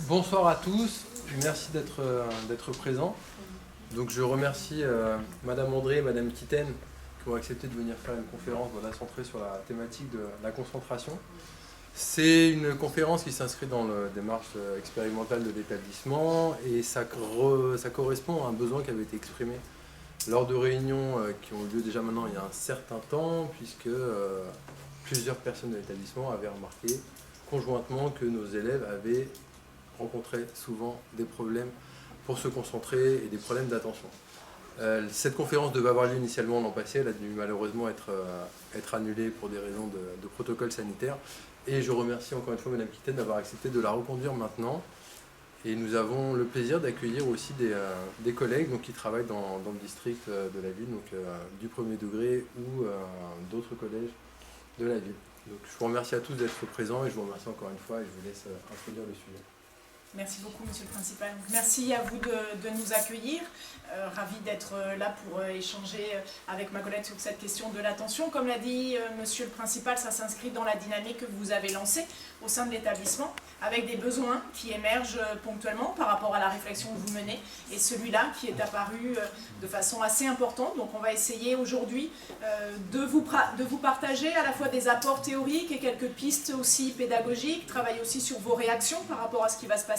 Bonsoir à tous, merci d'être présents. Donc je remercie Madame André et Madame Kitten qui ont accepté de venir faire une conférence centrée sur la thématique de la concentration. C'est une conférence qui s'inscrit dans la démarche expérimentale de l'établissement et ça correspond à un besoin qui avait été exprimé lors de réunions qui ont eu lieu déjà maintenant il y a un certain temps, puisque plusieurs personnes de l'établissement avaient remarqué conjointement que nos élèves avaient rencontré souvent des problèmes pour se concentrer et des problèmes d'attention. Cette conférence devait avoir lieu initialement l'an passé, elle a dû malheureusement être annulée pour des raisons de protocole sanitaire. Et je remercie encore une fois Madame Kitten d'avoir accepté de la reconduire maintenant. Et nous avons le plaisir d'accueillir aussi des collègues qui travaillent dans le district de la ville, du premier degré ou d'autres collèges de la ville. Donc je vous remercie à tous d'être présents et je vous remercie encore une fois et je vous laisse introduire le sujet. Merci beaucoup, Monsieur le Principal. Merci à vous de nous accueillir. Ravi d'être là pour échanger avec ma collègue sur cette question de l'attention. Comme l'a dit Monsieur le Principal, ça s'inscrit dans la dynamique que vous avez lancée au sein de l'établissement, avec des besoins qui émergent ponctuellement par rapport à la réflexion que vous menez, et celui-là qui est apparu de façon assez importante. Donc on va essayer aujourd'hui de vous partager à la fois des apports théoriques et quelques pistes aussi pédagogiques, travailler aussi sur vos réactions par rapport à ce qui va se passer.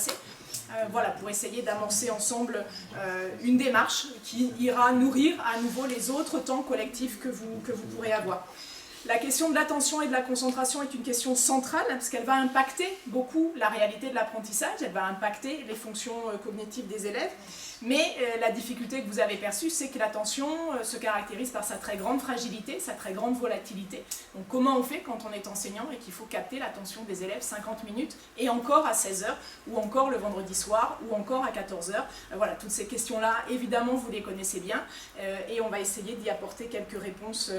Voilà, pour essayer d'amorcer ensemble une démarche qui ira nourrir à nouveau les autres temps collectifs que vous pourrez avoir. La question de l'attention et de la concentration est une question centrale parce qu'elle va impacter beaucoup la réalité de l'apprentissage, elle va impacter les fonctions cognitives des élèves. Mais la difficulté que vous avez perçue, c'est que l'attention se caractérise par sa très grande fragilité, sa très grande volatilité. Donc comment on fait quand on est enseignant et qu'il faut capter l'attention des élèves 50 minutes et encore à 16h ou encore le vendredi soir ou encore à 14h. Voilà, toutes ces questions-là, évidemment, vous les connaissez bien et on va essayer d'y apporter quelques réponses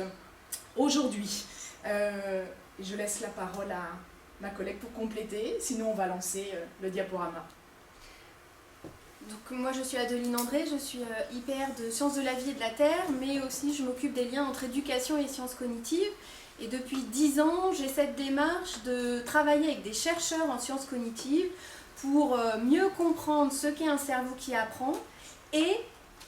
aujourd'hui. Je laisse la parole à ma collègue pour compléter, sinon on va lancer le diaporama. Donc moi je suis Adeline André, je suis IPR de Sciences de la vie et de la Terre, mais aussi je m'occupe des liens entre éducation et sciences cognitives. Et depuis 10 ans, j'ai cette démarche de travailler avec des chercheurs en sciences cognitives pour mieux comprendre ce qu'est un cerveau qui apprend et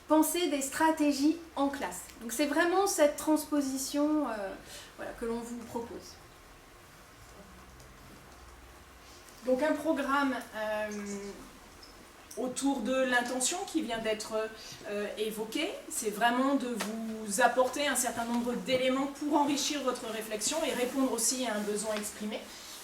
penser des stratégies en classe. Donc c'est vraiment cette transposition que l'on vous propose. Donc un programme autour de l'intention qui vient d'être évoqué, c'est vraiment de vous apporter un certain nombre d'éléments pour enrichir votre réflexion et répondre aussi à un besoin exprimé.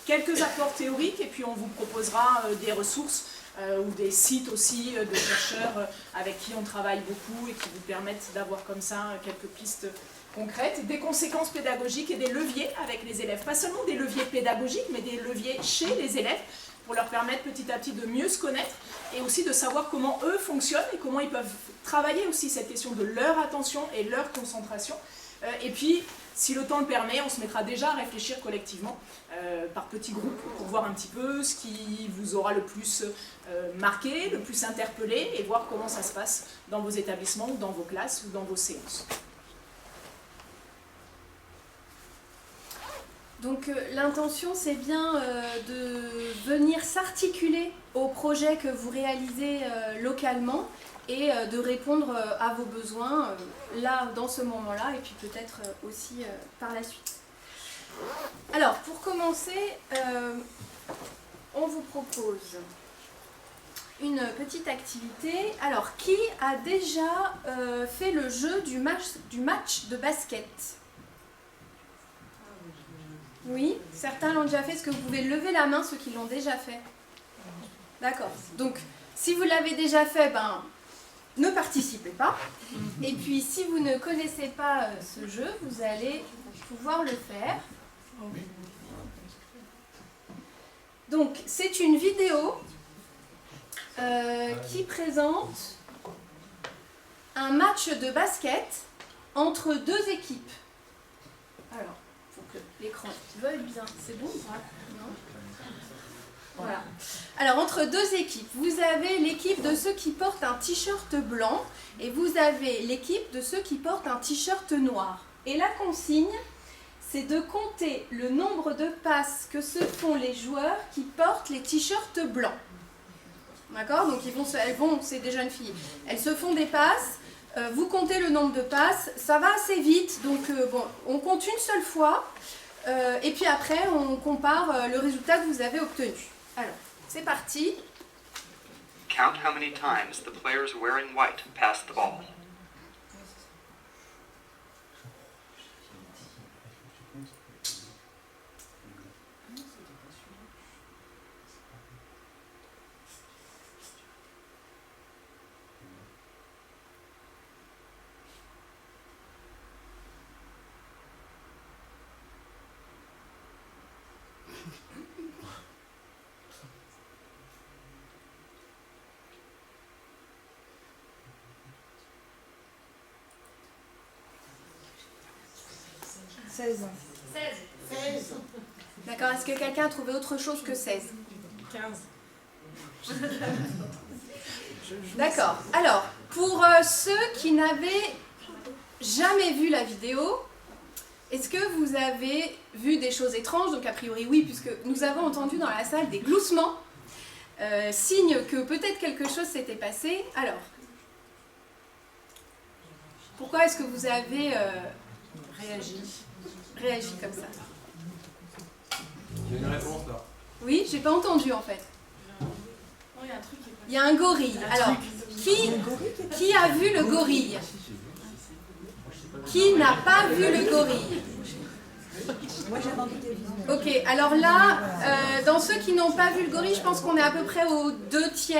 Quelques apports théoriques et puis on vous proposera des ressources ou des sites aussi de chercheurs avec qui on travaille beaucoup et qui vous permettent d'avoir comme ça quelques pistes concrètes, des conséquences pédagogiques et des leviers avec les élèves. Pas seulement des leviers pédagogiques, mais des leviers chez les élèves pour leur permettre petit à petit de mieux se connaître et aussi de savoir comment eux fonctionnent et comment ils peuvent travailler aussi cette question de leur attention et leur concentration. Et puis, si le temps le permet, on se mettra déjà à réfléchir collectivement par petits groupes pour voir un petit peu ce qui vous aura le plus marqué, le plus interpellé et voir comment ça se passe dans vos établissements, ou dans vos classes ou dans vos séances. Donc l'intention c'est bien de venir s'articuler au projet que vous réalisez localement et de répondre à vos besoins là, dans ce moment-là, et puis peut-être aussi par la suite. Alors, pour commencer, on vous propose une petite activité. Alors, qui a déjà fait le jeu du match de basket ? Oui, certains l'ont déjà fait. Est-ce que vous pouvez lever la main, ceux qui l'ont déjà fait ? D'accord. Donc, si vous l'avez déjà fait, ne participez pas. Et puis, si vous ne connaissez pas ce jeu, vous allez pouvoir le faire. Donc, c'est une vidéo qui présente un match de basket entre deux équipes. Alors, il faut que l'écran veuille bien. C'est bon ou pas ? Non ? Voilà. Alors, entre deux équipes, vous avez l'équipe de ceux qui portent un t-shirt blanc et vous avez l'équipe de ceux qui portent un t-shirt noir. Et la consigne, c'est de compter le nombre de passes que se font les joueurs qui portent les t-shirts blancs. D'accord? Donc c'est des jeunes filles. Elles se font des passes. Vous comptez le nombre de passes. Ça va assez vite. Donc bon, on compte une seule fois. Et puis après, on compare le résultat que vous avez obtenu. Alors, c'est parti. Count how many times the players wearing white pass the ball. D'accord, est-ce que quelqu'un a trouvé autre chose que 16? 15. D'accord, alors, pour ceux qui n'avaient jamais vu la vidéo, est-ce que vous avez vu des choses étranges? Donc a priori oui, puisque nous avons entendu dans la salle des gloussements, signe que peut-être quelque chose s'était passé. Alors, pourquoi est-ce que vous avez réagi comme ça? Il y a une réponse là. Oui, j'ai pas entendu en fait. Oh, il y a un truc qui est pas... Il y a un gorille. Alors, qui a vu le gorille? Qui n'a pas vu le gorille? Ok, alors là, dans ceux qui n'ont pas vu le gorille, je pense qu'on est à peu près aux 2/3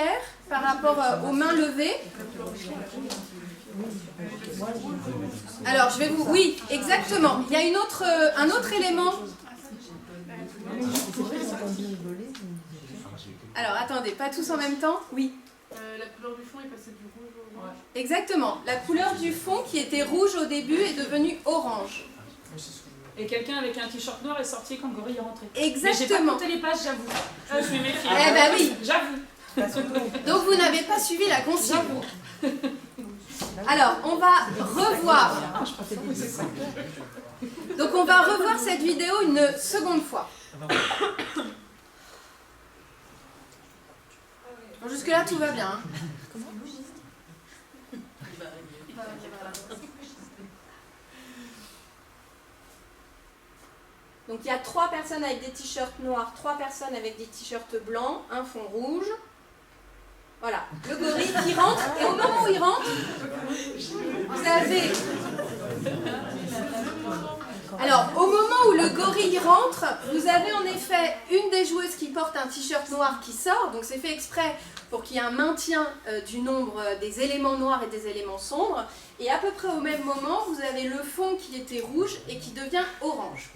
par rapport aux mains levées. Alors, je vais vous... Oui, exactement. Il y a un autre élément. Alors, attendez, pas tous en même temps. Oui. La couleur du fond est passée du rouge au orange. Exactement. La couleur du fond qui était rouge au début est devenue orange. Et quelqu'un avec un t-shirt noir est sorti quand le gorille est rentré. Exactement. Mais j'ai pas compté les pages, j'avoue. Je me suis méfiée. Eh ben oui. J'avoue. Donc vous n'avez pas suivi la consigne. Alors, on va revoir. Donc on va revoir cette vidéo une seconde fois. Bon, jusque-là, tout va bien. Hein. Donc il y a 3 personnes avec des t-shirts noirs, 3 personnes avec des t-shirts blancs, un fond rouge. Voilà, le gorille qui rentre, et au moment où il rentre, vous avez... Alors, au moment où le gorille rentre, vous avez en effet une des joueuses qui porte un t-shirt noir qui sort, donc c'est fait exprès pour qu'il y ait un maintien du nombre des éléments noirs et des éléments sombres, et à peu près au même moment, vous avez le fond qui était rouge et qui devient orange.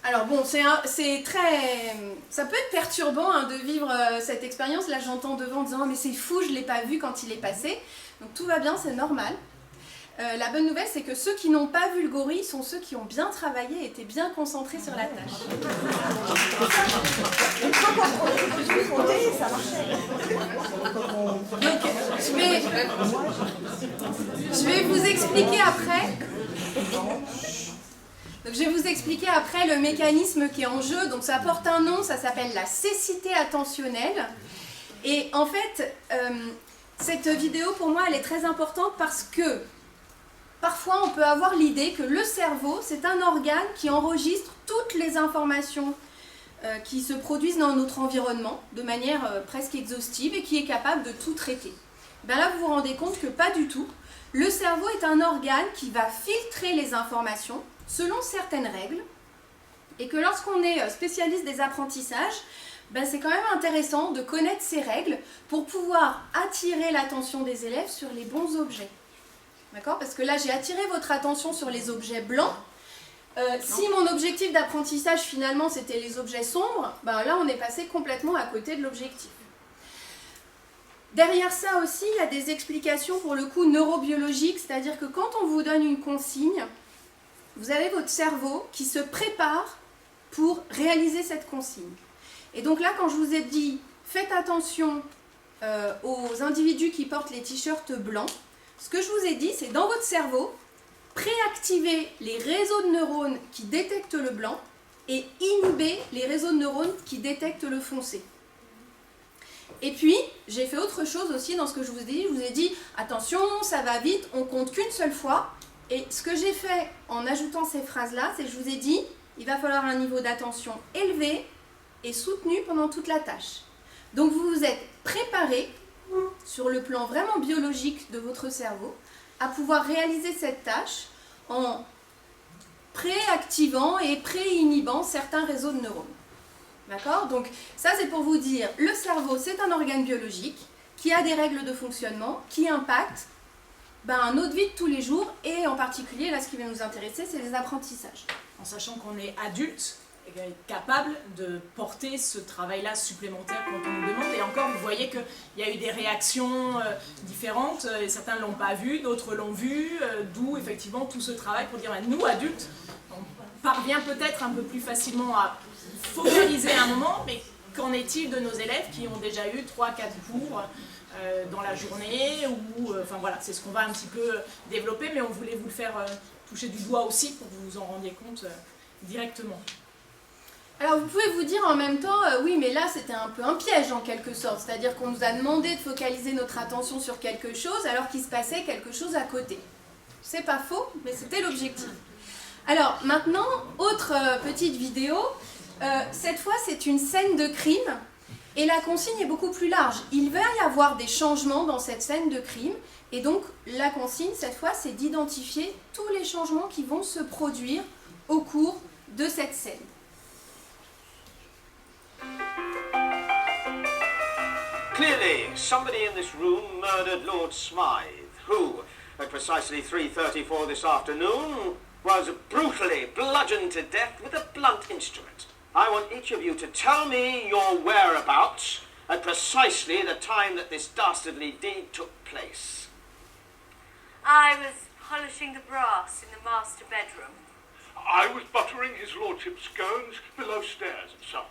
Alors bon, c'est très... Ça peut être perturbant hein, de vivre cette expérience. Là, j'entends devant en disant « mais c'est fou, je ne l'ai pas vu quand il est passé ». Donc tout va bien, c'est normal. La bonne nouvelle, c'est que ceux qui n'ont pas vu le gorille sont ceux qui ont bien travaillé et étaient bien concentrés sur la tâche. Donc, je vais vous expliquer après... Donc, je vais vous expliquer après le mécanisme qui est en jeu. Donc ça porte un nom, ça s'appelle la cécité attentionnelle. Et en fait, cette vidéo pour moi elle est très importante parce que parfois on peut avoir l'idée que le cerveau c'est un organe qui enregistre toutes les informations qui se produisent dans notre environnement de manière presque exhaustive et qui est capable de tout traiter. Ben là vous vous rendez compte que pas du tout. Le cerveau est un organe qui va filtrer les informations selon certaines règles, et que lorsqu'on est spécialiste des apprentissages, ben c'est quand même intéressant de connaître ces règles pour pouvoir attirer l'attention des élèves sur les bons objets. D'accord? Parce que là, j'ai attiré votre attention sur les objets blancs. Si mon objectif d'apprentissage, finalement, c'était les objets sombres, ben là, on est passé complètement à côté de l'objectif. Derrière ça aussi, il y a des explications pour le coup neurobiologiques, c'est-à-dire que quand on vous donne une consigne, vous avez votre cerveau qui se prépare pour réaliser cette consigne. Et donc là, quand je vous ai dit, faites attention aux individus qui portent les t-shirts blancs, ce que je vous ai dit, c'est dans votre cerveau, préactiver les réseaux de neurones qui détectent le blanc et inhiber les réseaux de neurones qui détectent le foncé. Et puis, j'ai fait autre chose aussi dans ce que je vous ai dit. Je vous ai dit, attention, ça va vite, on compte qu'une seule fois. Et ce que j'ai fait en ajoutant ces phrases-là, c'est que je vous ai dit, il va falloir un niveau d'attention élevé et soutenu pendant toute la tâche. Donc vous vous êtes préparé, sur le plan vraiment biologique de votre cerveau, à pouvoir réaliser cette tâche en préactivant et préinhibant certains réseaux de neurones. D'accord? Donc ça c'est pour vous dire, le cerveau c'est un organe biologique qui a des règles de fonctionnement qui impactent notre vie de tous les jours et en particulier, là ce qui va nous intéresser, c'est les apprentissages. En sachant qu'on est adulte et capable de porter ce travail-là supplémentaire quand on nous demande. Et encore, vous voyez qu'il y a eu des réactions différentes, et certains ne l'ont pas vu, d'autres l'ont vu, d'où effectivement tout ce travail pour dire, nous adultes, on parvient peut-être un peu plus facilement à focaliser un moment, mais qu'en est-il de nos élèves qui ont déjà eu 3-4 cours dans la journée, ou enfin voilà, c'est ce qu'on va un petit peu développer, mais on voulait vous le faire toucher du doigt aussi pour que vous vous en rendiez compte directement. Alors vous pouvez vous dire en même temps, oui mais là c'était un peu un piège en quelque sorte, c'est-à-dire qu'on nous a demandé de focaliser notre attention sur quelque chose alors qu'il se passait quelque chose à côté. C'est pas faux, mais c'était l'objectif. Alors maintenant, autre petite vidéo, cette fois c'est une scène de crime. Et la consigne est beaucoup plus large. Il va y avoir des changements dans cette scène de crime. Et donc, la consigne, cette fois, c'est d'identifier tous les changements qui vont se produire au cours de cette scène. Clearly, somebody in this room murdered Lord Smythe, who, at precisely 3:34 this afternoon, was brutally bludgeoned to death with a blunt instrument. I want each of you to tell me your whereabouts at precisely the time that this dastardly deed took place. I was polishing the brass in the master bedroom. I was buttering his lordship's scones below stairs, sir.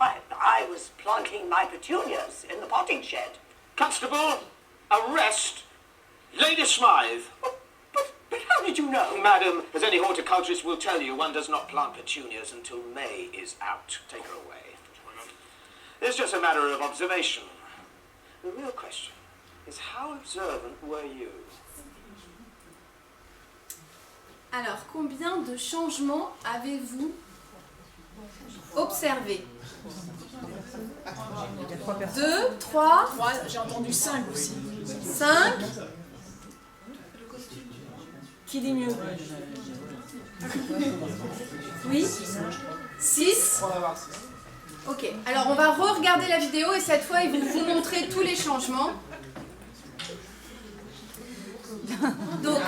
I was planting my petunias in the potting shed. Constable, arrest Lady Smythe. But how did you know? Madam, as any horticulturist will tell you, one does not plant petunias until May is out. Take her away. It's just a matter of observation. The real question is, how observant were you? Alors, combien de changements avez-vous observé? 2, 3, J'ai entendu 5 aussi. 5. Qui dit mieux? Oui. 6. Ok, alors on va re-regarder la vidéo et cette fois, il va vous montrer tous les changements. Donc,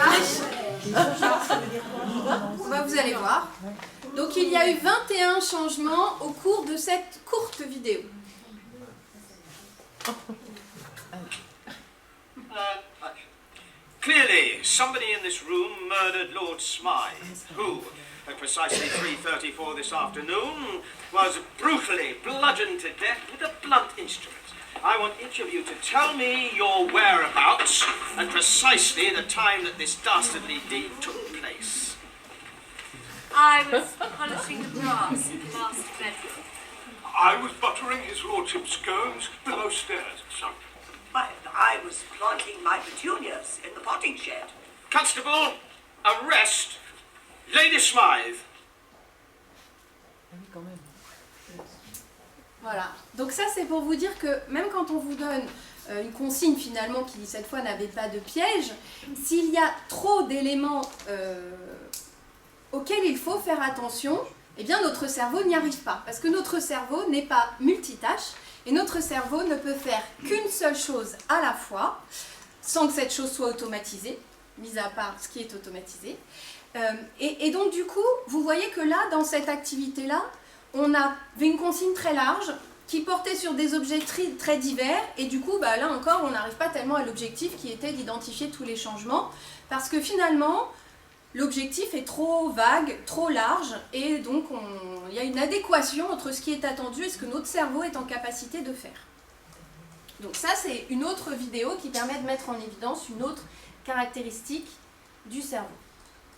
vous allez voir. Donc, il y a eu 21 changements au cours de cette courte vidéo. Clearly, somebody in this room murdered Lord Smythe, who, at precisely 3:34 this afternoon, was brutally bludgeoned to death with a blunt instrument. I want each of you to tell me your whereabouts at precisely the time that this dastardly deed took place. I was polishing the brass in the master bedroom. I was buttering his lordship's scones below stairs, sir. I was planting my petunias in the potting shed. Constable, arrest Lady Smythe. Voilà, donc ça c'est pour vous dire que même quand on vous donne une consigne finalement qui cette fois n'avait pas de piège, s'il y a trop d'éléments auxquels il faut faire attention, eh bien notre cerveau n'y arrive pas. Parce que notre cerveau n'est pas multitâche et notre cerveau ne peut faire qu'une seule chose à la fois sans que cette chose soit automatisée, mis à part ce qui est automatisé. Et donc du coup, vous voyez que là, dans cette activité-là, on avait une consigne très large qui portait sur des objets très divers et du coup, là encore, on n'arrive pas tellement à l'objectif qui était d'identifier tous les changements parce que finalement, l'objectif est trop vague, trop large et donc il y a une adéquation entre ce qui est attendu et ce que notre cerveau est en capacité de faire. Donc ça, c'est une autre vidéo qui permet de mettre en évidence une autre caractéristique du cerveau.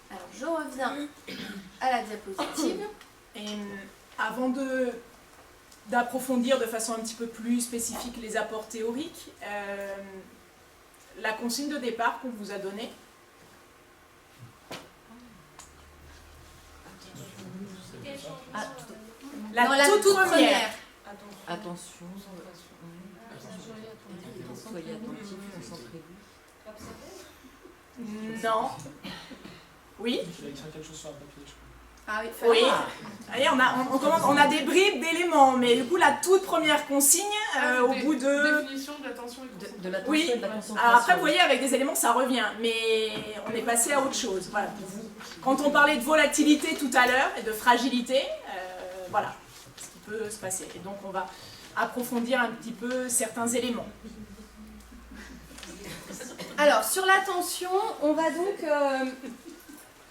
Alors, je reviens à la diapositive. Et avant de d'approfondir de façon un petit peu plus spécifique les apports théoriques, la consigne de départ qu'on vous a donnée. La toute première. Attention, soyez attentifs, concentrez-vous. Non. Oui. Ah oui, Oui. Allez, on a des bribes d'éléments, mais du coup la toute première consigne, au bout de... Définition de l'attention et De l'attention Oui. et de la concentration. Alors après, vous voyez, avec des éléments, ça revient, mais on est passé à autre chose. Voilà, pour vous. Quand on parlait de volatilité tout à l'heure et de fragilité, voilà ce qui peut se passer. Et donc on va approfondir un petit peu certains éléments. Alors, sur l'attention, on va donc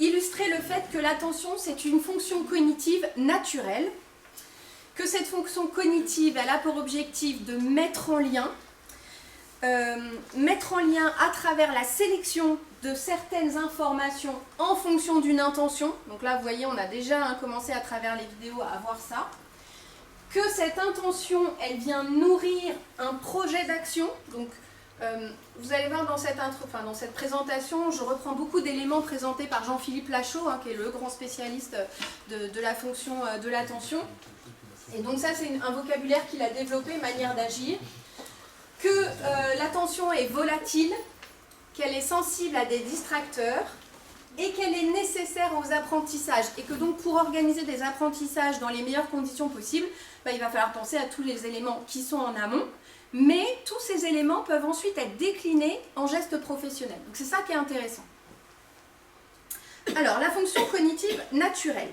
illustrer le fait que l'attention, c'est une fonction cognitive naturelle, que cette fonction cognitive, elle a pour objectif de mettre en lien à travers la sélection de certaines informations en fonction d'une intention. Donc là, vous voyez, on a déjà commencé à travers les vidéos à voir ça. Que cette intention, elle vient nourrir un projet d'action. Donc, vous allez voir dans cette présentation, je reprends beaucoup d'éléments présentés par Jean-Philippe Lachaud, qui est le grand spécialiste de la fonction de l'attention. Et donc ça, c'est un vocabulaire qu'il a développé, manière d'agir. Que l'attention est volatile, qu'elle est sensible à des distracteurs et qu'elle est nécessaire aux apprentissages. Et que donc pour organiser des apprentissages dans les meilleures conditions possibles, il va falloir penser à tous les éléments qui sont en amont. Mais tous ces éléments peuvent ensuite être déclinés en gestes professionnels. Donc c'est ça qui est intéressant. Alors, la fonction cognitive naturelle.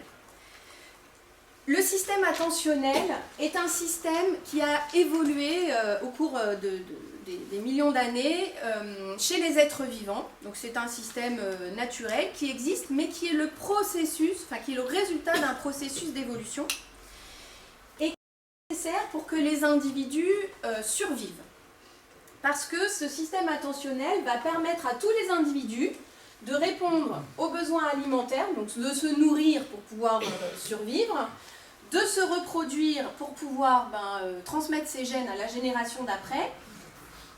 Le système attentionnel est un système qui a évolué au cours des millions d'années chez les êtres vivants. Donc c'est un système naturel qui existe, mais qui est le résultat d'un processus d'évolution. Nécessaire pour que les individus survivent. Parce que ce système attentionnel va permettre à tous les individus de répondre aux besoins alimentaires, donc de se nourrir pour pouvoir survivre, de se reproduire pour pouvoir transmettre ses gènes à la génération d'après,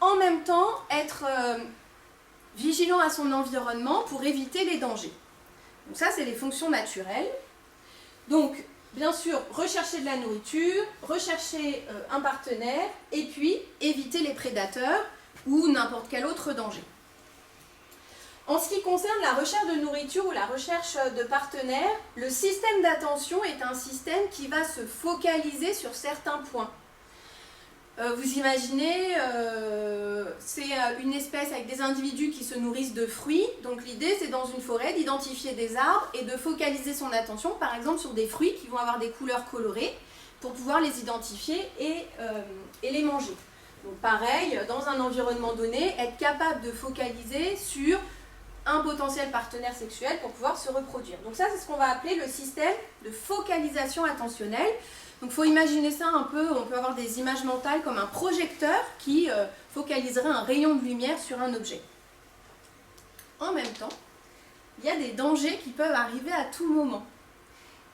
en même temps être vigilant à son environnement pour éviter les dangers. Donc ça, c'est les fonctions naturelles. Donc, bien sûr, rechercher de la nourriture, rechercher un partenaire, et puis éviter les prédateurs ou n'importe quel autre danger. En ce qui concerne la recherche de nourriture ou la recherche de partenaire, le système d'attention est un système qui va se focaliser sur certains points. Vous imaginez, c'est une espèce avec des individus qui se nourrissent de fruits. Donc l'idée, c'est dans une forêt d'identifier des arbres et de focaliser son attention, par exemple, sur des fruits qui vont avoir des couleurs colorées pour pouvoir les identifier et les manger. Donc pareil, dans un environnement donné, être capable de focaliser sur un potentiel partenaire sexuel pour pouvoir se reproduire. Donc ça, c'est ce qu'on va appeler le système de focalisation attentionnelle. Donc il faut imaginer ça un peu, on peut avoir des images mentales comme un projecteur qui focaliserait un rayon de lumière sur un objet. En même temps, il y a des dangers qui peuvent arriver à tout moment.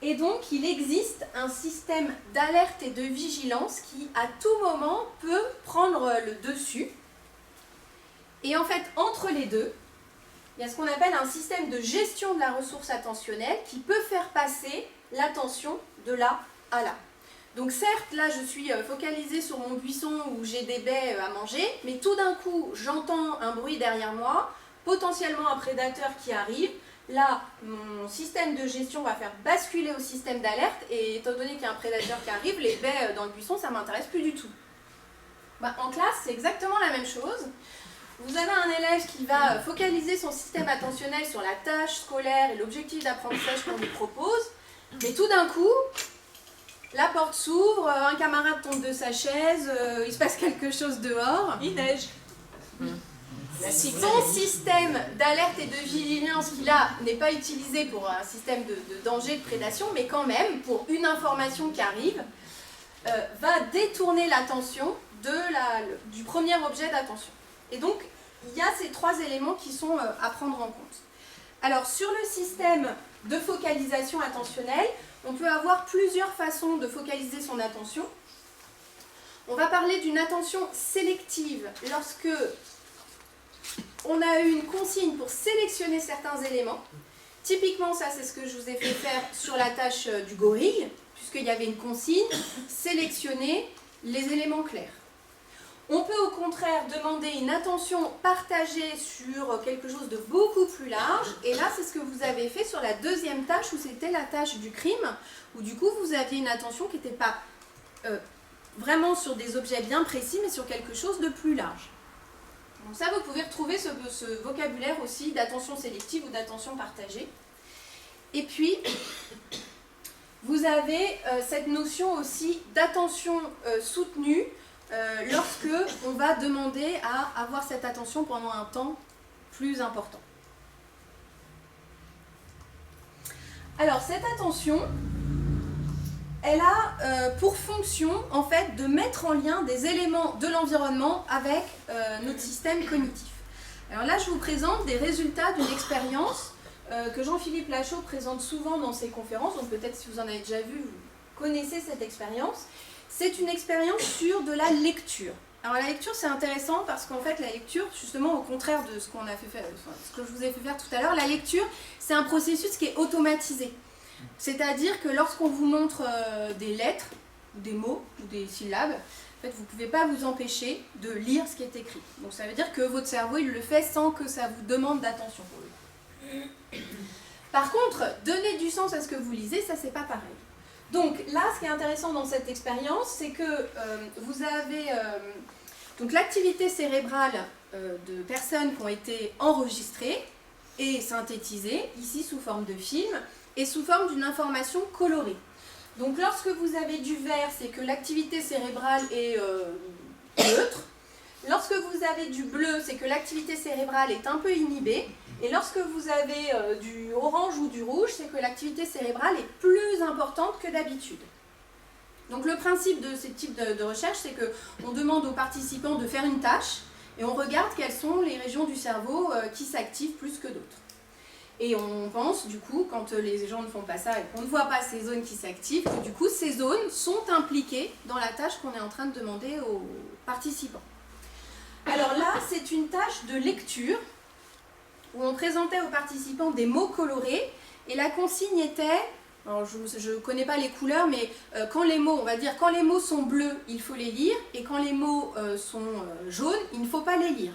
Et donc il existe un système d'alerte et de vigilance qui à tout moment peut prendre le dessus. Et en fait, entre les deux, il y a ce qu'on appelle un système de gestion de la ressource attentionnelle qui peut faire passer l'attention de là à là. Donc certes, là je suis focalisée sur mon buisson où j'ai des baies à manger, mais tout d'un coup j'entends un bruit derrière moi, potentiellement un prédateur qui arrive. Là, mon système de gestion va faire basculer au système d'alerte et étant donné qu'il y a un prédateur qui arrive, les baies dans le buisson, ça ne m'intéresse plus du tout. En classe, c'est exactement la même chose. Vous avez un élève qui va focaliser son système attentionnel sur la tâche scolaire et l'objectif d'apprentissage qu'on lui propose, mais tout d'un coup, la porte s'ouvre, un camarade tombe de sa chaise, il se passe quelque chose dehors. Il neige. Son système d'alerte et de vigilance qui là n'est pas utilisé pour un système de danger, de prédation, mais quand même pour une information qui arrive, va détourner l'attention du premier objet d'attention. Et donc il y a ces trois éléments qui sont à prendre en compte. Alors sur le système de focalisation attentionnelle, on peut avoir plusieurs façons de focaliser son attention. On va parler d'une attention sélective lorsque on a eu une consigne pour sélectionner certains éléments. Typiquement, ça c'est ce que je vous ai fait faire sur la tâche du gorille, puisqu'il y avait une consigne, sélectionner les éléments clairs. On peut au contraire demander une attention partagée sur quelque chose de beaucoup plus large, et là c'est ce que vous avez fait sur la deuxième tâche, où c'était la tâche du crime, où du coup vous aviez une attention qui n'était pas vraiment sur des objets bien précis, mais sur quelque chose de plus large. Donc ça, vous pouvez retrouver ce vocabulaire aussi d'attention sélective ou d'attention partagée. Et puis, vous avez cette notion aussi d'attention soutenue lorsque on va demander à avoir cette attention pendant un temps plus important. Alors, cette attention, elle a pour fonction, en fait, de mettre en lien des éléments de l'environnement avec notre système cognitif. Alors là, je vous présente des résultats d'une expérience que Jean-Philippe Lachaud présente souvent dans ses conférences, donc peut-être si vous en avez déjà vu, vous connaissez cette expérience. C'est une expérience sur de la lecture. Alors la lecture, c'est intéressant parce qu'en fait, la lecture, justement, au contraire de ce qu'on a fait faire, ce que je vous ai fait faire tout à l'heure, la lecture, c'est un processus qui est automatisé. C'est-à-dire que lorsqu'on vous montre des lettres, ou des mots, ou des syllabes, en fait, vous ne pouvez pas vous empêcher de lire ce qui est écrit. Donc ça veut dire que votre cerveau, il le fait sans que ça vous demande d'attention. Par contre, donner du sens à ce que vous lisez, ça c'est pas pareil. Donc là, ce qui est intéressant dans cette expérience, c'est que vous avez donc l'activité cérébrale de personnes qui ont été enregistrées et synthétisées, ici sous forme de film, et sous forme d'une information colorée. Donc lorsque vous avez du vert, c'est que l'activité cérébrale est neutre. Lorsque vous avez du bleu, c'est que l'activité cérébrale est un peu inhibée. Et lorsque vous avez du orange ou du rouge, c'est que l'activité cérébrale est plus importante que d'habitude. Donc le principe de ces types de recherche, c'est qu'on demande aux participants de faire une tâche et on regarde quelles sont les régions du cerveau qui s'activent plus que d'autres. Et on pense, du coup, quand les gens ne font pas ça et qu'on ne voit pas ces zones qui s'activent, que du coup, ces zones sont impliquées dans la tâche qu'on est en train de demander aux participants. Alors là, c'est une tâche de lecture où on présentait aux participants des mots colorés et la consigne était, alors je ne connais pas les couleurs, mais quand les mots, on va dire, quand les mots sont bleus, il faut les lire, et quand les mots sont jaunes, il ne faut pas les lire.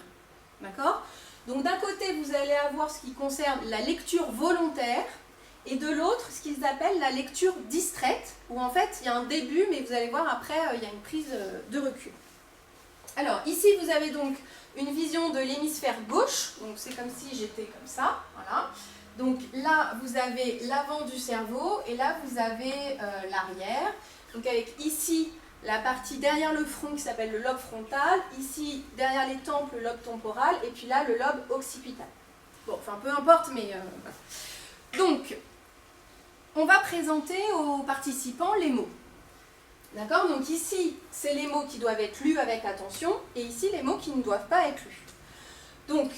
D'accord ? Donc d'un côté, vous allez avoir ce qui concerne la lecture volontaire, et de l'autre, ce qu'ils appellent la lecture distraite, où en fait, il y a un début, mais vous allez voir après, il y a une prise de recul. Alors ici, vous avez donc une vision de l'hémisphère gauche, donc c'est comme si j'étais comme ça, voilà. Donc là, vous avez l'avant du cerveau, et là, vous avez l'arrière. Donc avec ici, la partie derrière le front qui s'appelle le lobe frontal, ici, derrière les tempes, le lobe temporal, et puis là, le lobe occipital. Bon, enfin, peu importe, mais... voilà. Donc, on va présenter aux participants les mots. D'accord ? Donc ici, c'est les mots qui doivent être lus avec attention, et ici, les mots qui ne doivent pas être lus. Donc,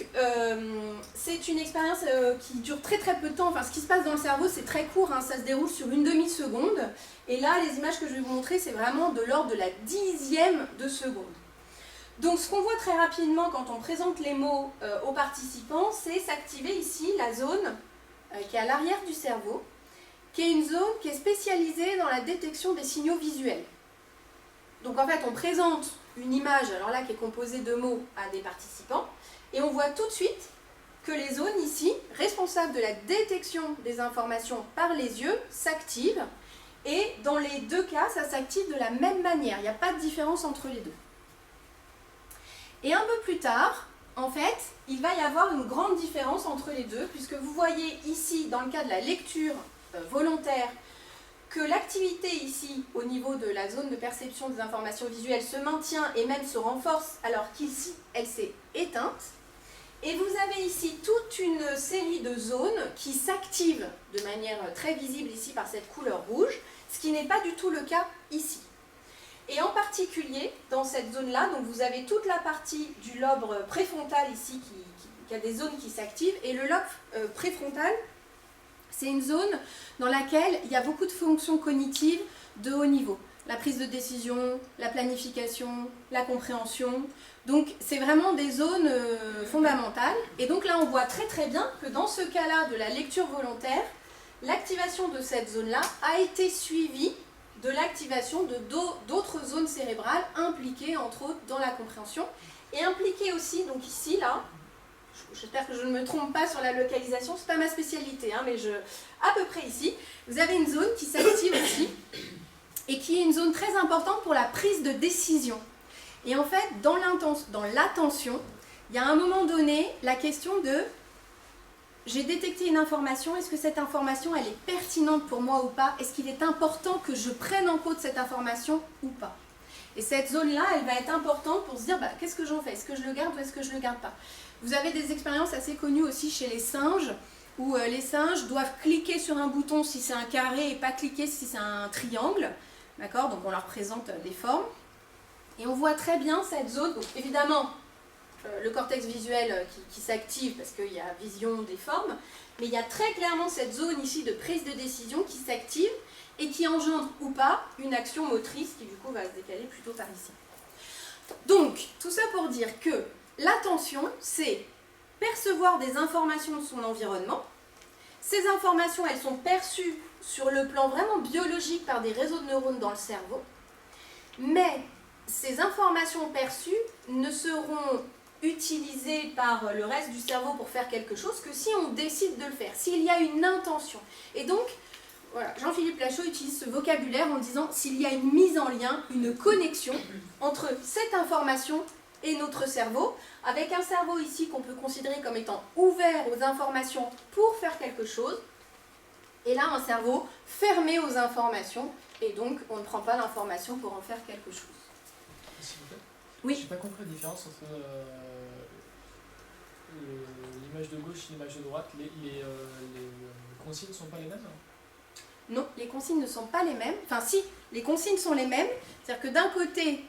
c'est une expérience qui dure très très peu de temps. Enfin, ce qui se passe dans le cerveau, c'est très court, hein, ça se déroule sur une demi-seconde. Et là, les images que je vais vous montrer, c'est vraiment de l'ordre de la 10e de seconde. Donc, ce qu'on voit très rapidement quand on présente les mots aux participants, c'est s'activer ici la zone qui est à l'arrière du cerveau, qui est une zone qui est spécialisée dans la détection des signaux visuels. Donc, en fait, on présente une image, alors là, qui est composée de mots à des participants, et on voit tout de suite que les zones ici, responsables de la détection des informations par les yeux, s'activent. Et dans les deux cas, ça s'active de la même manière. Il n'y a pas de différence entre les deux. Et un peu plus tard, en fait, il va y avoir une grande différence entre les deux, puisque vous voyez ici, dans le cas de la lecture volontaire, que l'activité ici, au niveau de la zone de perception des informations visuelles, se maintient et même se renforce, alors qu'ici, elle s'est éteinte. Et vous avez ici toute une série de zones qui s'activent de manière très visible ici par cette couleur rouge, ce qui n'est pas du tout le cas ici. Et en particulier, dans cette zone-là, donc vous avez toute la partie du lobe préfrontal ici qui a des zones qui s'activent, et le lobe préfrontal, c'est une zone dans laquelle il y a beaucoup de fonctions cognitives de haut niveau. la prise de décision, la planification, la compréhension. Donc c'est vraiment des zones fondamentales. Et donc là on voit très très bien que dans ce cas-là de la lecture volontaire, l'activation de cette zone-là a été suivie de l'activation de d'autres zones cérébrales impliquées entre autres dans la compréhension et impliquées aussi, donc ici là, j'espère que je ne me trompe pas sur la localisation, c'est pas ma spécialité, hein, mais à peu près ici, vous avez une zone qui s'active aussi et qui est une zone très importante pour la prise de décision. Et en fait, dans l'attention, il y a à un moment donné la question de j'ai détecté une information, est-ce que cette information elle est pertinente pour moi ou pas? Est-ce qu'il est important que je prenne en compte cette information ou pas? Et cette zone-là, elle va être importante pour se dire bah, qu'est-ce que j'en fais? Est-ce que je le garde ou est-ce que je ne le garde pas? Vous avez des expériences assez connues aussi chez les singes, où les singes doivent cliquer sur un bouton si c'est un carré et pas cliquer si c'est un triangle. D'accord? Donc on leur présente des formes. Et on voit très bien cette zone, donc évidemment le cortex visuel qui s'active parce qu'il y a vision des formes, mais il y a très clairement cette zone ici de prise de décision qui s'active et qui engendre ou pas une action motrice qui du coup va se décaler plutôt par ici. Donc, tout ça pour dire que l'attention, c'est percevoir des informations de son environnement. Ces informations, elles sont perçues sur le plan vraiment biologique par des réseaux de neurones dans le cerveau, mais ces informations perçues ne seront utilisées par le reste du cerveau pour faire quelque chose que si on décide de le faire, s'il y a une intention. Et donc, voilà, Jean-Philippe Lachaud utilise ce vocabulaire en disant s'il y a une mise en lien, une connexion entre cette information et notre cerveau, avec un cerveau ici qu'on peut considérer comme étant ouvert aux informations pour faire quelque chose, et là un cerveau fermé aux informations, et donc on ne prend pas l'information pour en faire quelque chose. Oui. Je n'ai pas compris la différence entre l'image de gauche et l'image de droite. Les consignes ne sont pas les mêmes? Non, les consignes ne sont pas les mêmes. Enfin si, les consignes sont les mêmes. C'est-à-dire que d'un côté,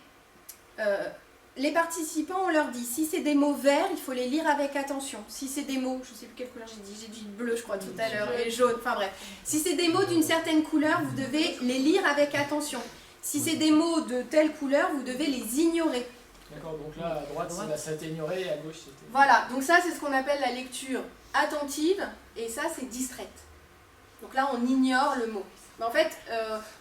les participants, on leur dit, si c'est des mots verts, il faut les lire avec attention. Si c'est des mots, je ne sais plus quelle couleur j'ai dit bleu je crois tout à l'heure, et jaune, enfin bref. Si c'est des mots d'une certaine couleur, vous devez les lire avec attention. Si c'est des mots de telle couleur, vous devez les ignorer. D'accord, donc là, à droite, ça a été ignoré, et à gauche, c'était... Voilà, donc ça, c'est ce qu'on appelle la lecture attentive, et ça, c'est distraite. Donc là, on ignore le mot. Mais en fait,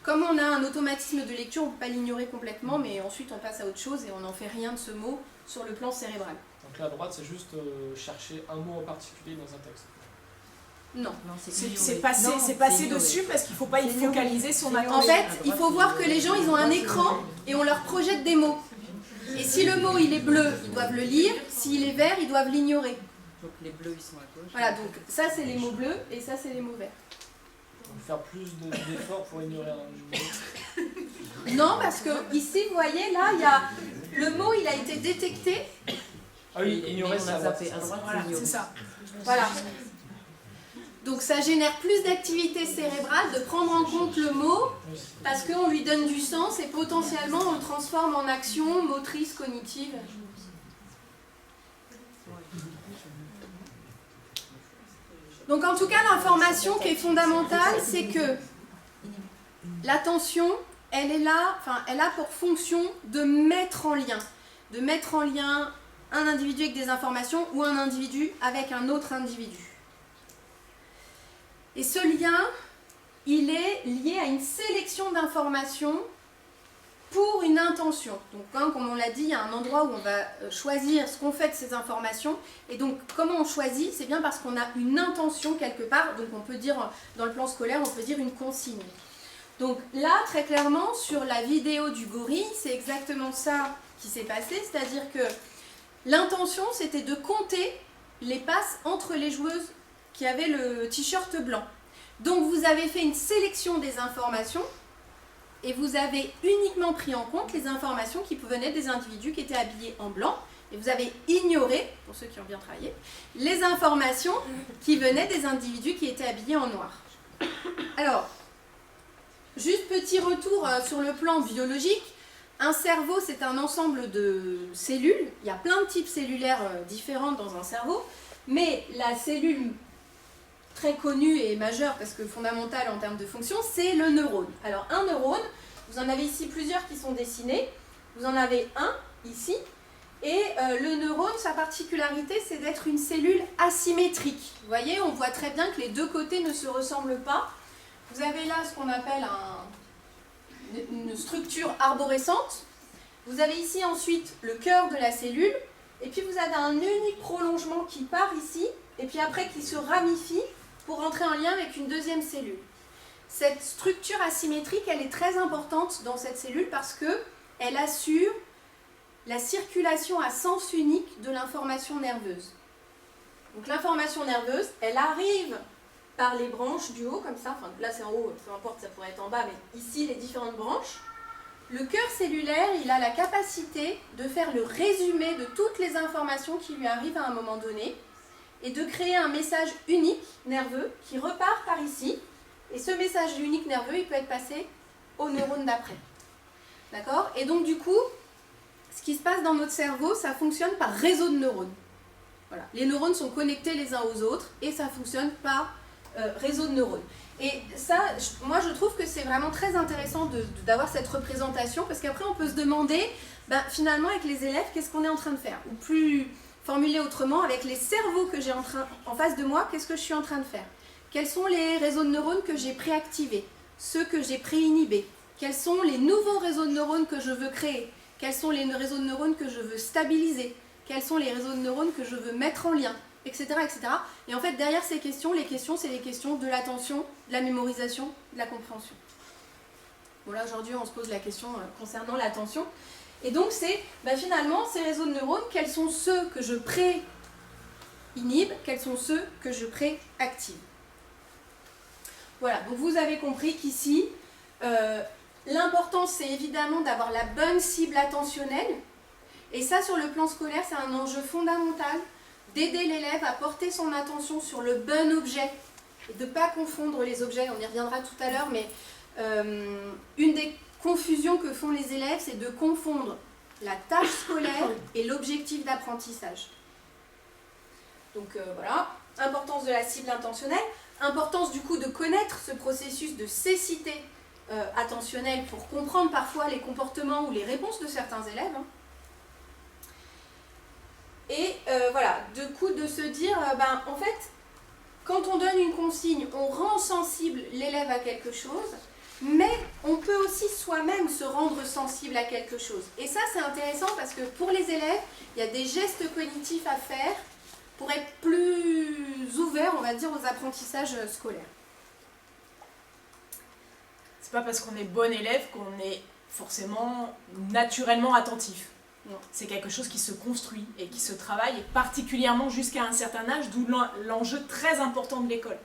comme on a un automatisme de lecture, on ne peut pas l'ignorer complètement, mais ensuite, on passe à autre chose, et on n'en fait rien de ce mot sur le plan cérébral. Donc là, à droite, c'est juste chercher un mot en particulier dans un texte. Non, c'est passé dessus parce qu'il ne faut pas y focaliser son attention. En fait, il faut voir que les gens, ils ont un écran et on leur projette des mots. Et si le mot il est bleu, ils doivent le lire. S'il est vert, ils doivent l'ignorer. Donc les bleus, ils sont à gauche. Voilà, donc ça c'est les mots bleus et ça c'est les mots verts. Donc faire plus d'efforts pour ignorer un mot. Non, parce que ici, vous voyez, là, il y a le mot, il a été détecté. Ah oui, ignorer, on a zappé à droite, voilà, c'est ça. Voilà. Donc ça génère plus d'activité cérébrale de prendre en compte le mot parce qu'on lui donne du sens et potentiellement on le transforme en action motrice, cognitive. Donc en tout cas, l'information qui est fondamentale, c'est que l'attention, elle est là, enfin, elle a pour fonction de mettre en lien un individu avec des informations ou un individu avec un autre individu. Et ce lien, il est lié à une sélection d'informations pour une intention. Donc, hein, comme on l'a dit, il y a un endroit où on va choisir ce qu'on fait de ces informations. Et donc, comment on choisit? C'est bien parce qu'on a une intention quelque part. Donc, on peut dire, dans le plan scolaire, on peut dire une consigne. Donc là, très clairement, sur la vidéo du gorille, c'est exactement ça qui s'est passé. C'est-à-dire que l'intention, c'était de compter les passes entre les joueuses qui avaient le t-shirt blanc. Donc vous avez fait une sélection des informations et vous avez uniquement pris en compte les informations qui venaient des individus qui étaient habillés en blanc et vous avez ignoré, pour ceux qui ont bien travaillé, les informations qui venaient des individus qui étaient habillés en noir. Alors, juste petit retour sur le plan biologique. Un cerveau, c'est un ensemble de cellules. Il y a plein de types cellulaires différents dans un cerveau, mais la cellule très connue et majeure, parce que fondamentale en termes de fonction, c'est le neurone. Alors un neurone, Vous en avez ici plusieurs qui sont dessinés. Vous en avez un ici. Et le neurone, sa particularité, c'est d'être une cellule asymétrique. Vous voyez, on voit très bien que les deux côtés ne se ressemblent pas. Vous avez là ce qu'on appelle une structure arborescente. Vous avez ici ensuite le cœur de la cellule. Et puis vous avez un unique prolongement qui part ici, et puis après qui se ramifie pour entrer en lien avec une deuxième cellule. Cette structure asymétrique, elle est très importante dans cette cellule parce qu'elle assure la circulation à sens unique de l'information nerveuse. Donc l'information nerveuse, elle arrive par les branches du haut, comme ça, enfin là c'est en haut, peu importe, ça pourrait être en bas, mais ici les différentes branches. Le cœur cellulaire, il a la capacité de faire le résumé de toutes les informations qui lui arrivent à un moment donné et de créer un message unique nerveux qui repart par ici. Et ce message unique nerveux, il peut être passé au neurone d'après. D'accord ? Et donc du coup, ce qui se passe dans notre cerveau, ça fonctionne par réseau de neurones. Voilà. Les neurones sont connectés les uns aux autres et ça fonctionne par réseau de neurones. Et ça, moi je trouve que c'est vraiment très intéressant d'avoir cette représentation parce qu'après on peut se demander, finalement avec les élèves, qu'est-ce qu'on est en train de faire ? Ou plus formulé autrement, avec les cerveaux que j'ai en face de moi, qu'est-ce que je suis en train de faire ? Quels sont les réseaux de neurones que j'ai préactivés ? Ceux que j'ai préinhibés ? Quels sont les nouveaux réseaux de neurones que je veux créer ? Quels sont les réseaux de neurones que je veux stabiliser ? Quels sont les réseaux de neurones que je veux mettre en lien ? Etc., etc. Et en fait, derrière ces questions, les questions, c'est les questions de l'attention, de la mémorisation, de la compréhension. Bon, là, aujourd'hui, on se pose la question concernant l'attention. Et donc, c'est finalement, ces réseaux de neurones, quels sont ceux que je pré-inhibe, quels sont ceux que je pré-active. Voilà, donc vous avez compris qu'ici, l'important, c'est évidemment d'avoir la bonne cible attentionnelle. Et ça, sur le plan scolaire, c'est un enjeu fondamental d'aider l'élève à porter son attention sur le bon objet et de ne pas confondre les objets, on y reviendra tout à l'heure, mais une des confusions que font les élèves, c'est de confondre la tâche scolaire et l'objectif d'apprentissage. Donc voilà, importance de la cible intentionnelle, importance du coup de connaître ce processus de cécité attentionnelle pour comprendre parfois les comportements ou les réponses de certains élèves. Et voilà, du coup de se dire, en fait, quand on donne une consigne, on rend sensible l'élève à quelque chose, mais on peut aussi soi-même se rendre sensible à quelque chose. Et ça, c'est intéressant parce que pour les élèves, il y a des gestes cognitifs à faire pour être plus ouverts, on va dire, aux apprentissages scolaires. C'est pas parce qu'on est bon élève qu'on est forcément naturellement attentif. C'est quelque chose qui se construit et qui se travaille, et particulièrement jusqu'à un certain âge, d'où l'enjeu très important de l'école.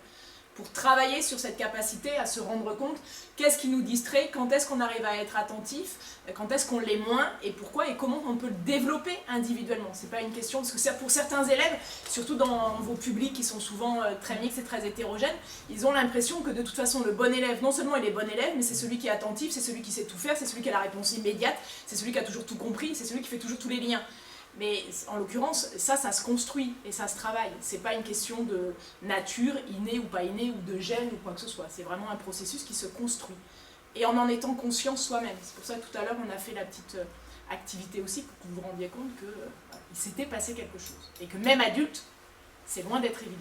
Pour travailler sur cette capacité à se rendre compte qu'est-ce qui nous distrait, quand est-ce qu'on arrive à être attentif, quand est-ce qu'on l'est moins, et pourquoi et comment on peut le développer individuellement. C'est pas une question, parce que pour certains élèves, surtout dans vos publics qui sont souvent très mixtes et très hétérogènes, ils ont l'impression que de toute façon le bon élève, non seulement il est bon élève, mais c'est celui qui est attentif, c'est celui qui sait tout faire, c'est celui qui a la réponse immédiate, c'est celui qui a toujours tout compris, c'est celui qui fait toujours tous les liens. Mais en l'occurrence, ça se construit et ça se travaille. C'est pas une question de nature, innée ou pas innée, ou de gène ou quoi que ce soit. C'est vraiment un processus qui se construit. Et en étant conscient soi-même. C'est pour ça que tout à l'heure, on a fait la petite activité aussi, pour que vous vous rendiez compte qu'il s'était passé quelque chose. Et que même adulte, c'est loin d'être évident.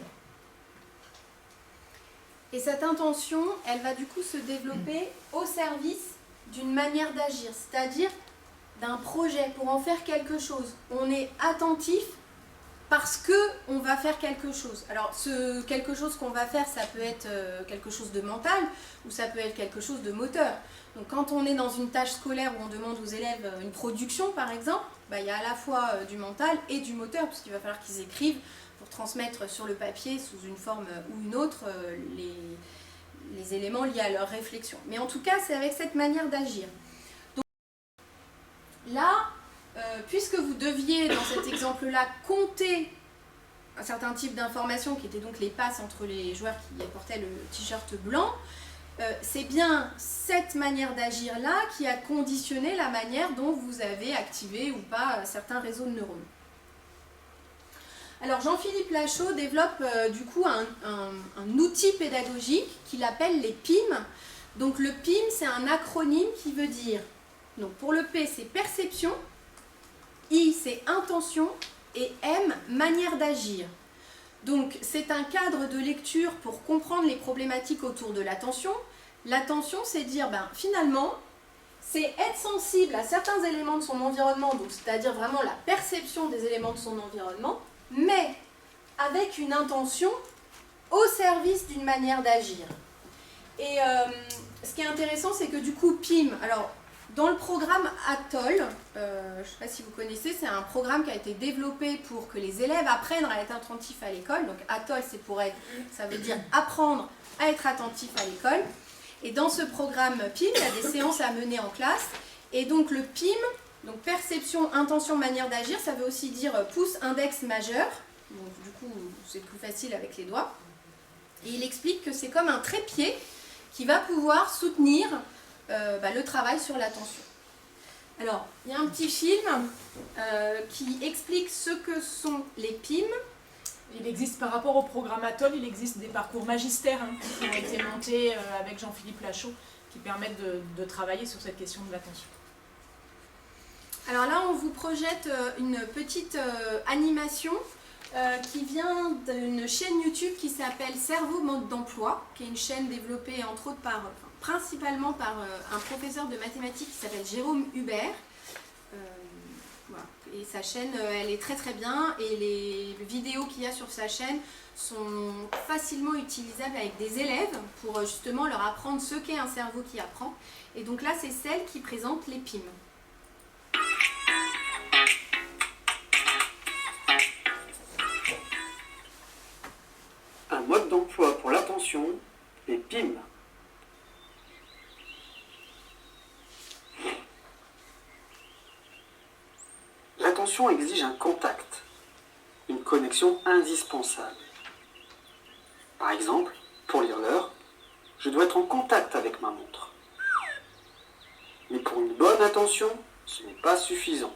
Et cette intention, elle va du coup se développer au service d'une manière d'agir, c'est-à-dire d'un projet pour en faire quelque chose. On est attentif parce qu'on va faire quelque chose. Alors, ce quelque chose qu'on va faire, ça peut être quelque chose de mental ou ça peut être quelque chose de moteur. Donc, quand on est dans une tâche scolaire où on demande aux élèves une production, par exemple, il y a à la fois du mental et du moteur, puisqu'il va falloir qu'ils écrivent pour transmettre sur le papier, sous une forme ou une autre, les éléments liés à leur réflexion. Mais en tout cas, c'est avec cette manière d'agir. Là, puisque vous deviez, dans cet exemple-là, compter un certain type d'informations, qui étaient donc les passes entre les joueurs qui portaient le t-shirt blanc, c'est bien cette manière d'agir-là qui a conditionné la manière dont vous avez activé ou pas certains réseaux de neurones. Alors Jean-Philippe Lachaud développe du coup un outil pédagogique qu'il appelle les PIM. Donc le PIM, c'est un acronyme qui veut dire, donc pour le P, c'est perception, I, c'est intention, et M, manière d'agir. Donc c'est un cadre de lecture pour comprendre les problématiques autour de l'attention. L'attention, c'est dire, finalement, c'est être sensible à certains éléments de son environnement, donc c'est-à-dire vraiment la perception des éléments de son environnement, mais avec une intention au service d'une manière d'agir. Et ce qui est intéressant, c'est que du coup, PIM, alors dans le programme ATOL, je ne sais pas si vous connaissez, c'est un programme qui a été développé pour que les élèves apprennent à être attentifs à l'école. Donc ATOL, c'est pour être, ça veut dire apprendre à être attentif à l'école. Et dans ce programme PIM, il y a des séances à mener en classe. Et donc le PIM, donc perception, intention, manière d'agir, ça veut aussi dire pouce, index, majeur. Donc du coup, c'est plus facile avec les doigts. Et il explique que c'est comme un trépied qui va pouvoir soutenir le travail sur l'attention. Alors, il y a un petit film qui explique ce que sont les PIM. Il existe, par rapport au programme ATOL, il existe des parcours magistères qui ont été montés avec Jean-Philippe Lachaud, qui permettent de travailler sur cette question de l'attention. Alors là, on vous projette une petite animation qui vient d'une chaîne YouTube qui s'appelle Cerveau Mode d'Emploi, qui est une chaîne développée entre autres principalement par un professeur de mathématiques qui s'appelle Jérôme Hubert. Voilà. Et sa chaîne, elle est très très bien, et les vidéos qu'il y a sur sa chaîne sont facilement utilisables avec des élèves pour justement leur apprendre ce qu'est un cerveau qui apprend. Et donc là, c'est celle qui présente les PIM. Un mode d'emploi pour l'attention, les PIM. L'attention exige un contact, une connexion indispensable. Par exemple, pour lire l'heure, je dois être en contact avec ma montre. Mais pour une bonne attention, ce n'est pas suffisant.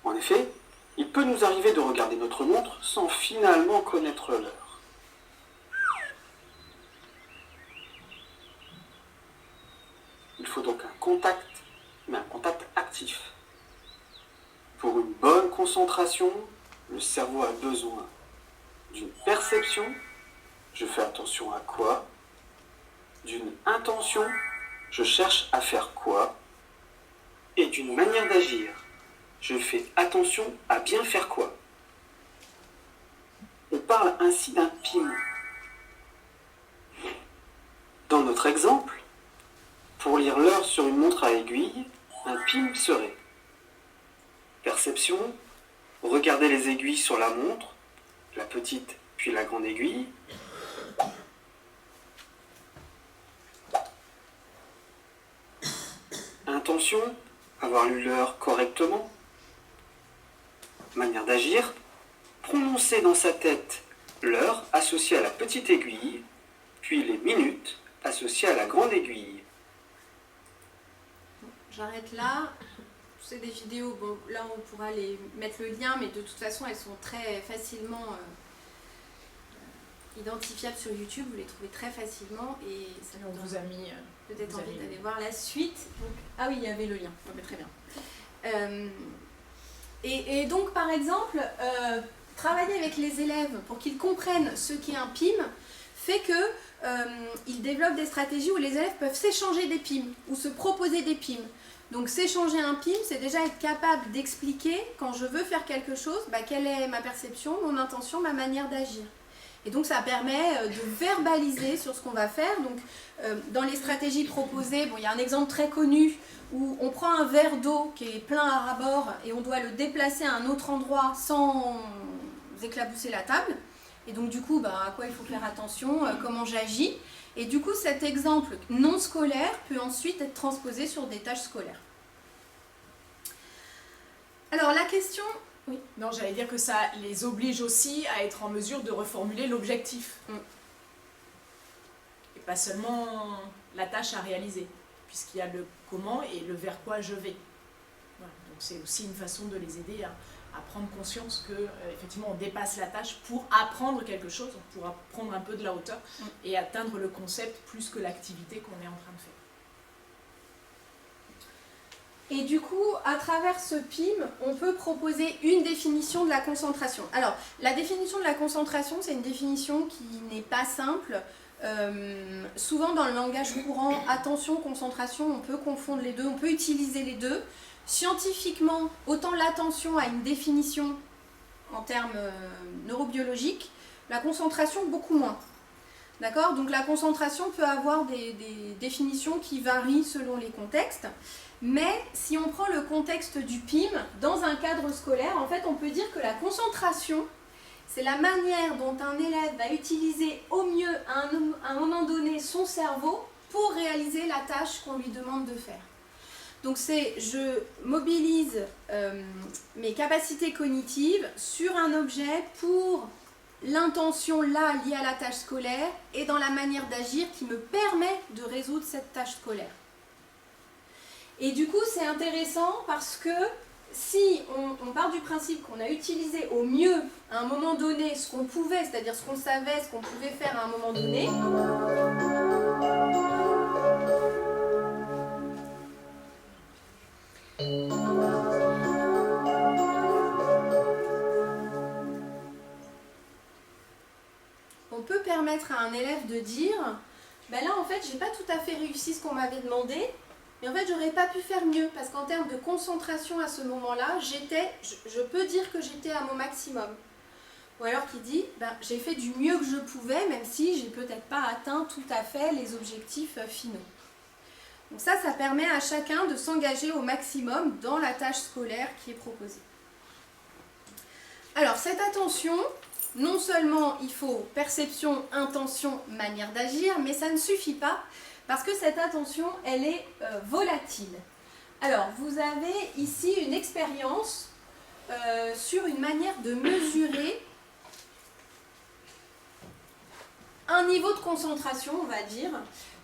En effet, il peut nous arriver de regarder notre montre sans finalement connaître l'heure. Il faut donc un contact, mais un contact actif. Pour une bonne concentration, le cerveau a besoin d'une perception, je fais attention à quoi, d'une intention, je cherche à faire quoi, et d'une manière d'agir, je fais attention à bien faire quoi. On parle ainsi d'un PIM. Dans notre exemple, pour lire l'heure sur une montre à aiguille, un PIM serait perception, regarder les aiguilles sur la montre, la petite puis la grande aiguille. Intention, avoir lu l'heure correctement. Manière d'agir, prononcer dans sa tête l'heure associée à la petite aiguille, puis les minutes associées à la grande aiguille. J'arrête là. C'est des vidéos, bon, là on pourra les mettre le lien, mais de toute façon elles sont très facilement identifiables sur YouTube, vous les trouvez très facilement, et ça on vous a mis peut-être envie d'aller voir la suite. Donc, ah oui, il y avait le lien, très bien. Et donc par exemple, travailler avec les élèves pour qu'ils comprennent ce qu'est un PIM fait qu'ils développent des stratégies où les élèves peuvent s'échanger des PIM ou se proposer des PIM. Donc s'échanger un PIM, c'est déjà être capable d'expliquer, quand je veux faire quelque chose, quelle est ma perception, mon intention, ma manière d'agir. Et donc ça permet de verbaliser sur ce qu'on va faire. Donc dans les stratégies proposées, il y a un exemple très connu où on prend un verre d'eau qui est plein à ras-bord et on doit le déplacer à un autre endroit sans éclabousser la table. Et donc du coup, à quoi il faut faire attention, comment j'agis. Et du coup, cet exemple non scolaire peut ensuite être transposé sur des tâches scolaires. Alors la question... Oui. Non, j'allais dire que ça les oblige aussi à être en mesure de reformuler l'objectif. Et pas seulement la tâche à réaliser, puisqu'il y a le comment et le vers quoi je vais. Voilà. Donc c'est aussi une façon de les aider à prendre conscience que effectivement on dépasse la tâche pour apprendre quelque chose, pour prendre un peu de la hauteur et atteindre le concept plus que l'activité qu'on est en train de faire. Et du coup, à travers ce PIM, on peut proposer une définition de la concentration. Alors, la définition de la concentration, c'est une définition qui n'est pas simple. Souvent, dans le langage courant, attention, concentration, on peut confondre les deux, on peut utiliser les deux. Scientifiquement, autant l'attention a une définition en termes neurobiologiques, la concentration, beaucoup moins. D'accord ? Donc, la concentration peut avoir des définitions qui varient selon les contextes. Mais si on prend le contexte du PIM, dans un cadre scolaire, en fait, on peut dire que la concentration, c'est la manière dont un élève va utiliser au mieux à un moment donné son cerveau pour réaliser la tâche qu'on lui demande de faire. Donc c'est, je mobilise mes capacités cognitives sur un objet pour l'intention là liée à la tâche scolaire et dans la manière d'agir qui me permet de résoudre cette tâche scolaire. Et du coup, c'est intéressant parce que si on part du principe qu'on a utilisé au mieux à un moment donné ce qu'on pouvait, c'est-à-dire ce qu'on savait, ce qu'on pouvait faire à un moment donné, on peut permettre à un élève de dire ben là en fait j'ai pas tout à fait réussi ce qu'on m'avait demandé, mais en fait, j'aurais pas pu faire mieux, parce qu'en termes de concentration à ce moment-là, je peux dire que j'étais à mon maximum. Ou alors qu'il dit, ben, j'ai fait du mieux que je pouvais, même si j'ai peut-être pas atteint tout à fait les objectifs finaux. Donc ça permet à chacun de s'engager au maximum dans la tâche scolaire qui est proposée. Alors, cette attention, non seulement il faut perception, intention, manière d'agir, mais ça ne suffit pas, parce que cette attention, elle est volatile. Alors, vous avez ici une expérience sur une manière de mesurer un niveau de concentration, on va dire.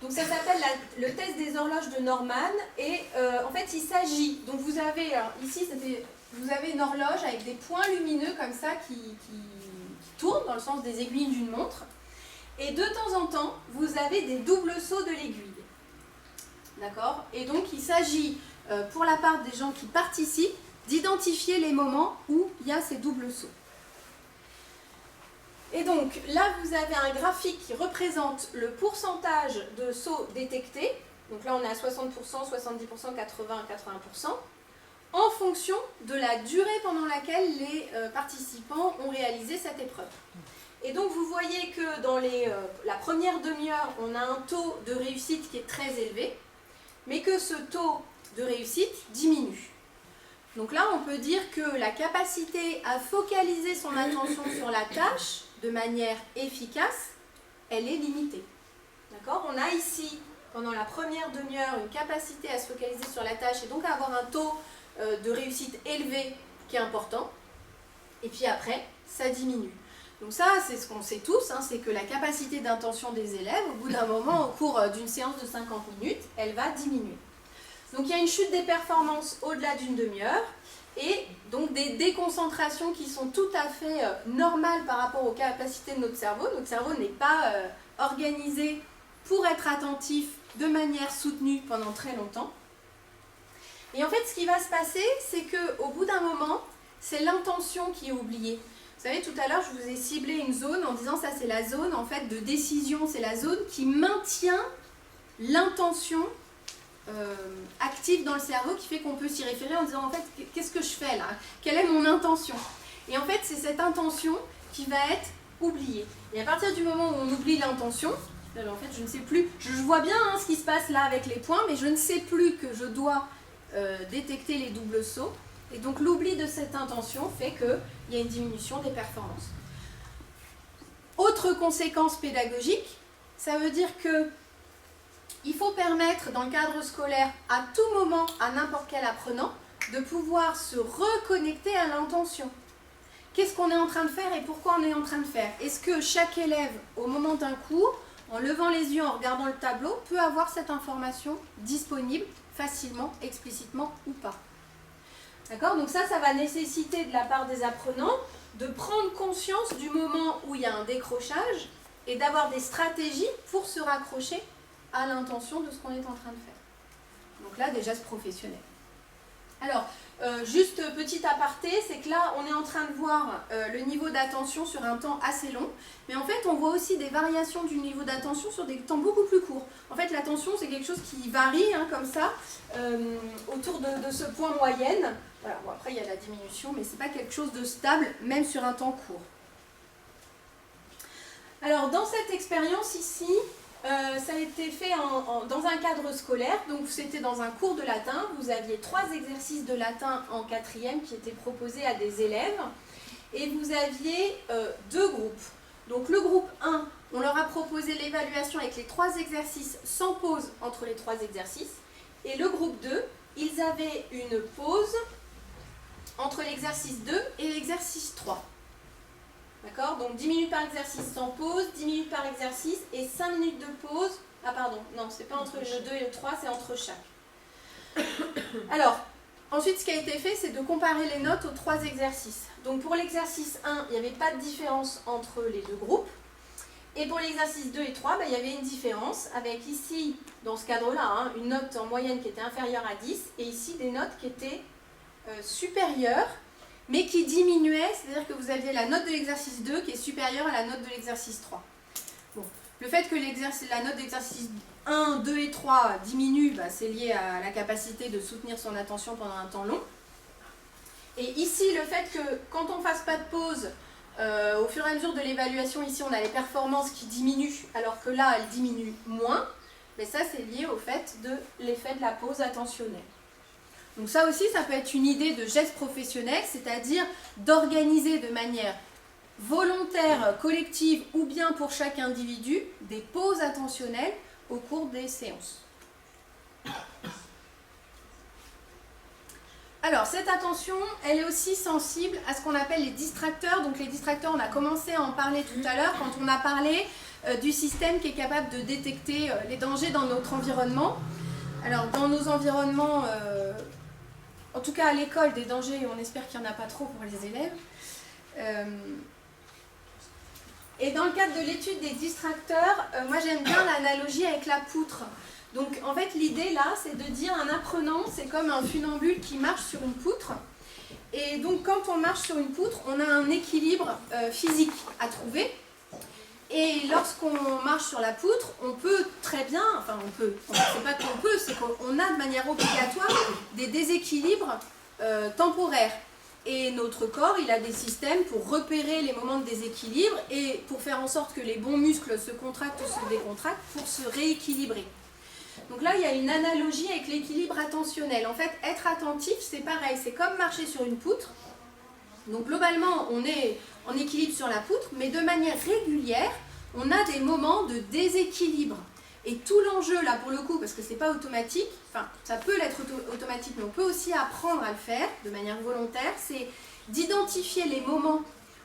Donc ça s'appelle le test des horloges de Norman. Et en fait, il s'agit... Donc vous avez, ici, vous avez une horloge avec des points lumineux comme ça qui tournent dans le sens des aiguilles d'une montre. Et de temps en temps, vous avez des doubles sauts de l'aiguille. D'accord ? Et donc, il s'agit, pour la part des gens qui participent, d'identifier les moments où il y a ces doubles sauts. Et donc, là, vous avez un graphique qui représente le pourcentage de sauts détectés. Donc là, on est à 60%, 70%, 80%, 80%, en fonction de la durée pendant laquelle les participants ont réalisé cette épreuve. Et donc vous voyez que dans la première demi-heure, on a un taux de réussite qui est très élevé, mais que ce taux de réussite diminue. Donc là, on peut dire que la capacité à focaliser son attention sur la tâche de manière efficace, elle est limitée. D'accord ? On a ici, pendant la première demi-heure, une capacité à se focaliser sur la tâche et donc à avoir un taux de réussite élevé qui est important. Et puis après, ça diminue. Donc ça, c'est ce qu'on sait tous, hein, c'est que la capacité d'intention des élèves, au bout d'un moment, au cours d'une séance de 50 minutes, elle va diminuer. Donc il y a une chute des performances au-delà d'une demi-heure, et donc des déconcentrations qui sont tout à fait normales par rapport aux capacités de notre cerveau. Notre cerveau n'est pas organisé pour être attentif de manière soutenue pendant très longtemps. Et en fait, ce qui va se passer, c'est qu'au bout d'un moment, c'est l'intention qui est oubliée. Vous savez, tout à l'heure, je vous ai ciblé une zone en disant ça, c'est la zone en fait de décision, c'est la zone qui maintient l'intention active dans le cerveau, qui fait qu'on peut s'y référer en disant en fait, qu'est-ce que je fais là ? Quelle est mon intention ? Et en fait, c'est cette intention qui va être oubliée. Et à partir du moment où on oublie l'intention, en fait, je ne sais plus, je vois bien ce qui se passe là avec les points, mais je ne sais plus que je dois détecter les doubles sauts. Et donc l'oubli de cette intention fait qu'il y a une diminution des performances. Autre conséquence pédagogique, ça veut dire qu'il faut permettre dans le cadre scolaire à tout moment, à n'importe quel apprenant, de pouvoir se reconnecter à l'intention. Qu'est-ce qu'on est en train de faire et pourquoi on est en train de faire ? Est-ce que chaque élève, au moment d'un cours, en levant les yeux, en regardant le tableau, peut avoir cette information disponible facilement, explicitement ou pas ? D'accord? Donc ça va nécessiter de la part des apprenants de prendre conscience du moment où il y a un décrochage et d'avoir des stratégies pour se raccrocher à l'intention de ce qu'on est en train de faire. Donc là, des gestes professionnels. Alors, juste petit aparté, c'est que là, on est en train de voir le niveau d'attention sur un temps assez long, mais en fait, on voit aussi des variations du niveau d'attention sur des temps beaucoup plus courts. En fait, l'attention, c'est quelque chose qui varie, hein, comme ça, autour de ce point moyenne. Voilà, bon, après, il y a la diminution, mais ce n'est pas quelque chose de stable, même sur un temps court. Alors, dans cette expérience ici, ça a été fait dans un cadre scolaire, donc c'était dans un cours de latin. Vous aviez 3 exercices de latin en 4e qui étaient proposés à des élèves, et vous aviez 2 groupes. Donc le groupe 1, on leur a proposé l'évaluation avec les 3 exercices sans pause entre les 3 exercices, et le groupe 2, ils avaient une pause entre l'exercice 2 et l'exercice 3. D'accord? Donc 10 minutes par exercice sans pause, 10 minutes par exercice et 5 minutes de pause. Ah pardon, non, c'est pas entre le 2 et le 3, c'est entre chaque. Alors, ensuite ce qui a été fait, c'est de comparer les notes aux 3 exercices. Donc pour l'exercice 1, il n'y avait pas de différence entre les 2 groupes. Et pour l'exercice 2 et 3, il y avait une différence avec ici, dans ce cadre-là, hein, une note en moyenne qui était inférieure à 10 et ici des notes qui étaient supérieures, mais qui diminuait, c'est-à-dire que vous aviez la note de l'exercice 2 qui est supérieure à la note de l'exercice 3. Bon. Le fait que la note d'exercice 1, 2 et 3 diminue, c'est lié à la capacité de soutenir son attention pendant un temps long. Et ici, le fait que quand on ne fasse pas de pause, au fur et à mesure de l'évaluation, ici on a les performances qui diminuent, alors que là elles diminuent moins, mais ça c'est lié au fait de l'effet de la pause attentionnelle. Donc ça aussi, ça peut être une idée de geste professionnel, c'est-à-dire d'organiser de manière volontaire, collective ou bien pour chaque individu, des pauses attentionnelles au cours des séances. Alors, cette attention, elle est aussi sensible à ce qu'on appelle les distracteurs. Donc les distracteurs, on a commencé à en parler tout à l'heure quand on a parlé du système qui est capable de détecter les dangers dans notre environnement. Alors, dans nos environnements... en tout cas à l'école, des dangers, on espère qu'il n'y en a pas trop pour les élèves. Et dans le cadre de l'étude des distracteurs, moi j'aime bien l'analogie avec la poutre. Donc en fait l'idée là, c'est de dire un apprenant, c'est comme un funambule qui marche sur une poutre. Et donc quand on marche sur une poutre, on a un équilibre physique à trouver. Et lorsqu'on marche sur la poutre, on peut très bien, enfin on peut, c'est pas qu'on peut, c'est qu'on a de manière obligatoire des déséquilibres temporaires. Et notre corps, il a des systèmes pour repérer les moments de déséquilibre et pour faire en sorte que les bons muscles se contractent ou se décontractent pour se rééquilibrer. Donc là, il y a une analogie avec l'équilibre attentionnel. En fait, être attentif, c'est pareil, c'est comme marcher sur une poutre. Donc globalement, on est en équilibre sur la poutre, mais de manière régulière, on a des moments de déséquilibre. Et tout l'enjeu, là, pour le coup, parce que c'est pas automatique, enfin, ça peut l'être automatique, mais on peut aussi apprendre à le faire de manière volontaire, c'est d'identifier les moments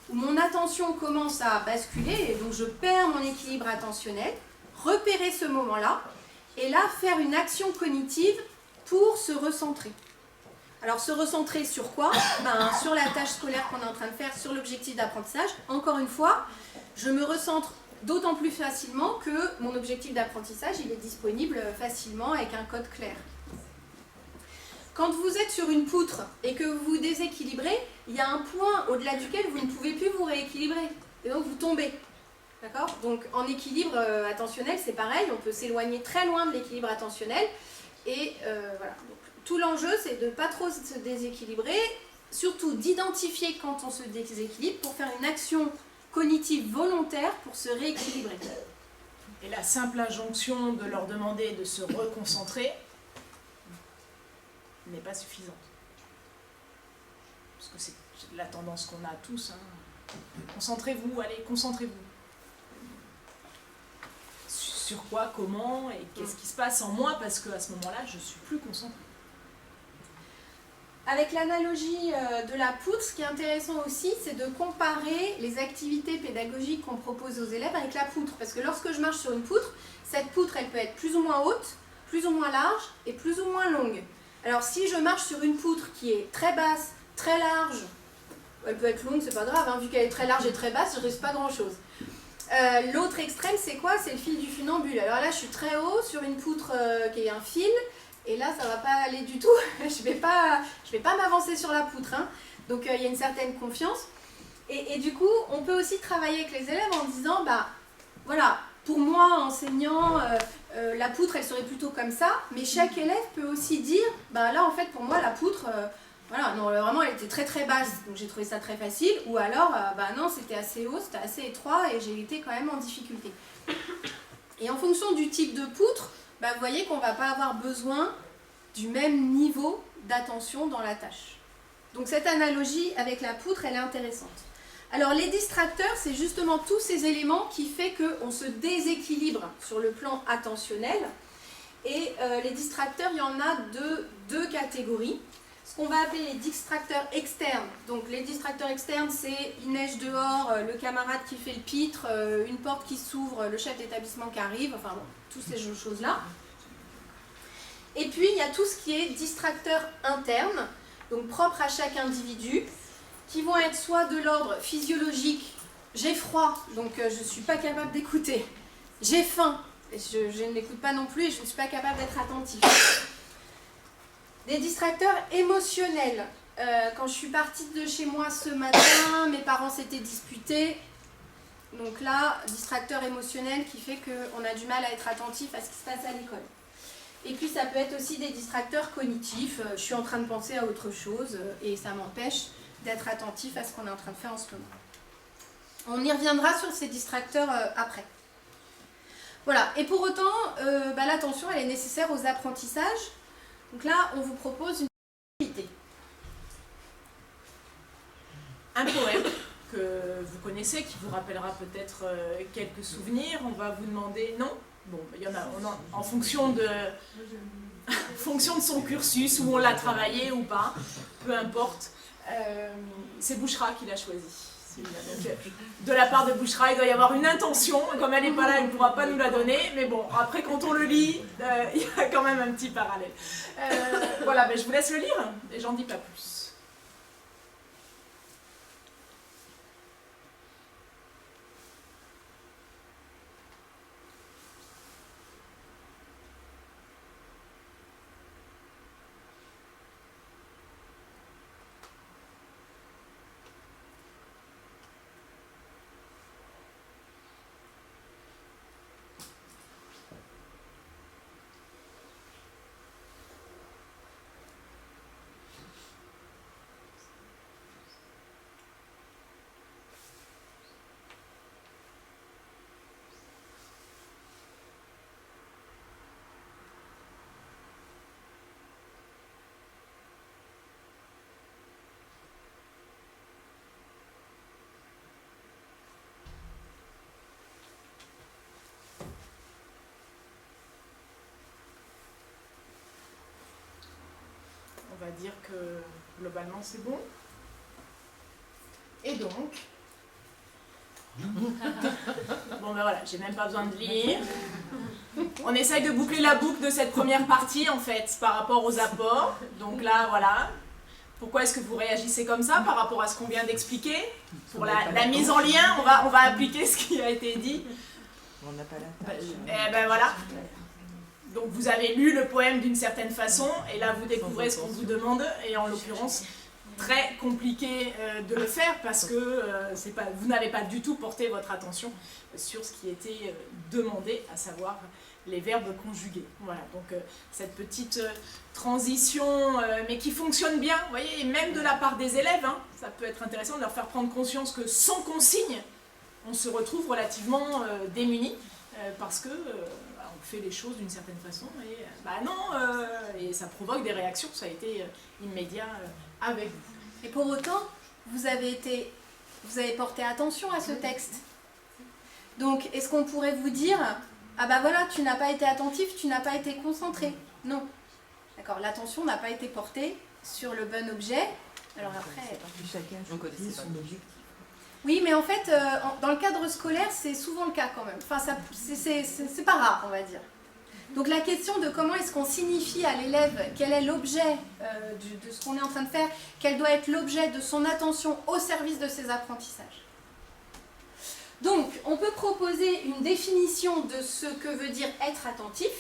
où mon attention commence à basculer, et donc je perds mon équilibre attentionnel, repérer ce moment-là, et là, faire une action cognitive pour se recentrer. Alors, se recentrer sur quoi? Sur la tâche scolaire qu'on est en train de faire, sur l'objectif d'apprentissage. Encore une fois, je me recentre d'autant plus facilement que mon objectif d'apprentissage, il est disponible facilement avec un code clair. Quand vous êtes sur une poutre et que vous vous déséquilibrez, il y a un point au-delà duquel vous ne pouvez plus vous rééquilibrer. Et donc, vous tombez. D'accord? Donc, en équilibre attentionnel, c'est pareil. On peut s'éloigner très loin de l'équilibre attentionnel. Et voilà. Donc, tout l'enjeu, c'est de ne pas trop se déséquilibrer, surtout d'identifier quand on se déséquilibre pour faire une action cognitive volontaire pour se rééquilibrer. Et la simple injonction de leur demander de se reconcentrer n'est pas suffisante. Parce que c'est la tendance qu'on a tous. Hein. Concentrez-vous, allez, concentrez-vous. Sur quoi, comment et qu'est-ce qui se passe en moi, parce qu'à ce moment-là, je ne suis plus concentrée. Avec l'analogie de la poutre, ce qui est intéressant aussi, c'est de comparer les activités pédagogiques qu'on propose aux élèves avec la poutre. Parce que lorsque je marche sur une poutre, cette poutre, elle peut être plus ou moins haute, plus ou moins large et plus ou moins longue. Alors si je marche sur une poutre qui est très basse, très large, elle peut être longue, c'est pas grave, hein, vu qu'elle est très large et très basse, je risque pas grand chose. L'autre extrême, c'est quoi? C'est le fil du funambule. Alors là, je suis très haut sur une poutre qui est un fil, et là, ça va pas aller du tout. je vais pas m'avancer sur la poutre. Hein. Donc il y a une certaine confiance. Et du coup, on peut aussi travailler avec les élèves en disant, bah voilà, pour moi, enseignant, la poutre, elle serait plutôt comme ça, mais chaque élève peut aussi dire, bah là, en fait, pour moi, la poutre, voilà, non, vraiment, elle était très très basse, donc j'ai trouvé ça très facile, ou alors, bah non, c'était assez haut, c'était assez étroit, et j'ai été quand même en difficulté. Et en fonction du type de poutre, bah, vous voyez qu'on ne va pas avoir besoin du même niveau d'attention dans la tâche. Donc cette analogie avec la poutre, elle est intéressante. Alors les distracteurs, c'est justement tous ces éléments qui font qu'on se déséquilibre sur le plan attentionnel. Et les distracteurs, il y en a deux catégories. Ce qu'on va appeler les distracteurs externes. Donc les distracteurs externes, c'est il neige dehors, le camarade qui fait le pitre, une porte qui s'ouvre, le chef d'établissement qui arrive, enfin bon, toutes ces choses-là. Et puis il y a tout ce qui est distracteurs internes, donc propres à chaque individu, qui vont être soit de l'ordre physiologique, j'ai froid, donc je ne suis pas capable d'écouter, j'ai faim, et je ne l'écoute pas non plus et je ne suis pas capable d'être attentif. Des distracteurs émotionnels, quand je suis partie de chez moi ce matin, mes parents s'étaient disputés, donc là, distracteur émotionnel qui fait qu'on a du mal à être attentif à ce qui se passe à l'école. Et puis ça peut être aussi des distracteurs cognitifs, je suis en train de penser à autre chose et ça m'empêche d'être attentif à ce qu'on est en train de faire en ce moment. On y reviendra sur ces distracteurs après. Voilà, et pour autant, l'attention elle est nécessaire aux apprentissages. Donc là, on vous propose une activité. Un poème que vous connaissez, qui vous rappellera peut-être quelques souvenirs. On va vous demander, non? Bon, il y en a, en fonction de son cursus, où on l'a travaillé ou pas, peu importe. C'est Bouchra qui l'a choisi. Donc, de la part de Bouchra, il doit y avoir une intention. Comme elle n'est pas là, elle ne pourra pas nous la donner. Mais bon, après, quand on le lit, il y a quand même un petit parallèle. Voilà, je vous laisse le lire et j'en dis pas plus. On va dire que globalement c'est bon. Et donc, bon voilà, j'ai même pas besoin de lire. On essaye de boucler la boucle de cette première partie en fait par rapport aux apports. Donc là voilà. Pourquoi est-ce que vous réagissez comme ça par rapport à ce qu'on vient d'expliquer? Pour la mise en lien, on va appliquer ce qui a été dit. On n'a pas la tâche. Et ben voilà. Donc vous avez lu le poème d'une certaine façon, et là vous découvrez ce qu'on vous demande, et en l'occurrence, très compliqué de le faire parce que vous n'avez pas du tout porté votre attention sur ce qui était demandé, à savoir les verbes conjugués. Voilà, donc cette petite transition, mais qui fonctionne bien, vous voyez, et même de la part des élèves, hein, ça peut être intéressant de leur faire prendre conscience que sans consigne, on se retrouve relativement démunis, parce que on fait les choses d'une certaine façon et et ça provoque des réactions, ça a été immédiat avec vous. Et pour autant, vous avez porté attention à ce texte. Donc, est-ce qu'on pourrait vous dire, ah bah voilà, tu n'as pas été attentif, tu n'as pas été concentré? Non. D'accord, l'attention n'a pas été portée sur le bon objet. Alors après... Chacun connaît son objectif. Oui, mais en fait, dans le cadre scolaire, c'est souvent le cas quand même. Enfin, c'est pas rare, on va dire. Donc la question de comment est-ce qu'on signifie à l'élève quel est l'objet de ce qu'on est en train de faire, quel doit être l'objet de son attention au service de ses apprentissages. Donc on peut proposer une définition de ce que veut dire être attentif,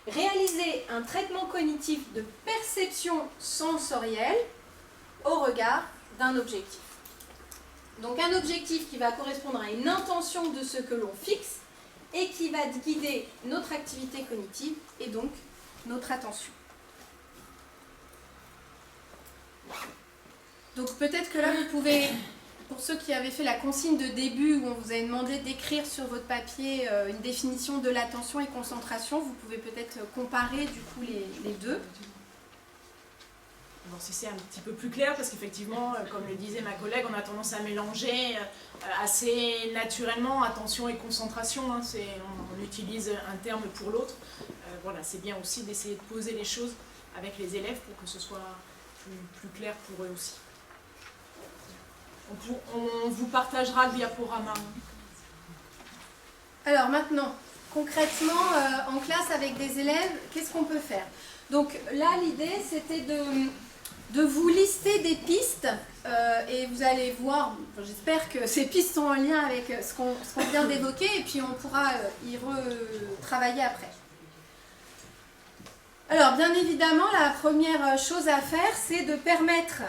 réaliser un traitement cognitif de perception sensorielle au regard d'un objectif. Donc un objectif qui va correspondre à une intention de ce que l'on fixe et qui va guider notre activité cognitive et donc notre attention. Donc peut-être que là vous pouvez, pour ceux qui avaient fait la consigne de début où on vous avait demandé d'écrire sur votre papier une définition de l'attention et concentration, vous pouvez peut-être comparer du coup les deux. Bon, si c'est un petit peu plus clair, parce qu'effectivement, comme le disait ma collègue, on a tendance à mélanger assez naturellement attention et concentration. Hein, on utilise un terme pour l'autre. Voilà, c'est bien aussi d'essayer de poser les choses avec les élèves pour que ce soit plus clair pour eux aussi. On vous partagera le diaporama. Alors maintenant, concrètement, en classe avec des élèves, qu'est-ce qu'on peut faire? Donc là, l'idée, c'était de vous lister des pistes et vous allez voir, j'espère que ces pistes sont en lien avec ce qu'on vient d'évoquer et puis on pourra y retravailler après. Alors bien évidemment, la première chose à faire, c'est de permettre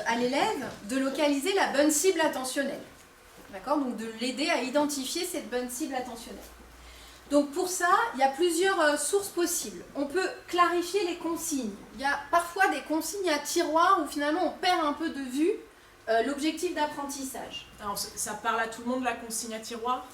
à l'élève de localiser la bonne cible attentionnelle. D'accord? Donc de l'aider à identifier cette bonne cible attentionnelle. Donc pour ça, il y a plusieurs sources possibles. On peut clarifier les consignes. Il y a parfois des consignes à tiroir où finalement on perd un peu de vue l'objectif d'apprentissage. Alors ça parle à tout le monde, la consigne à tiroir?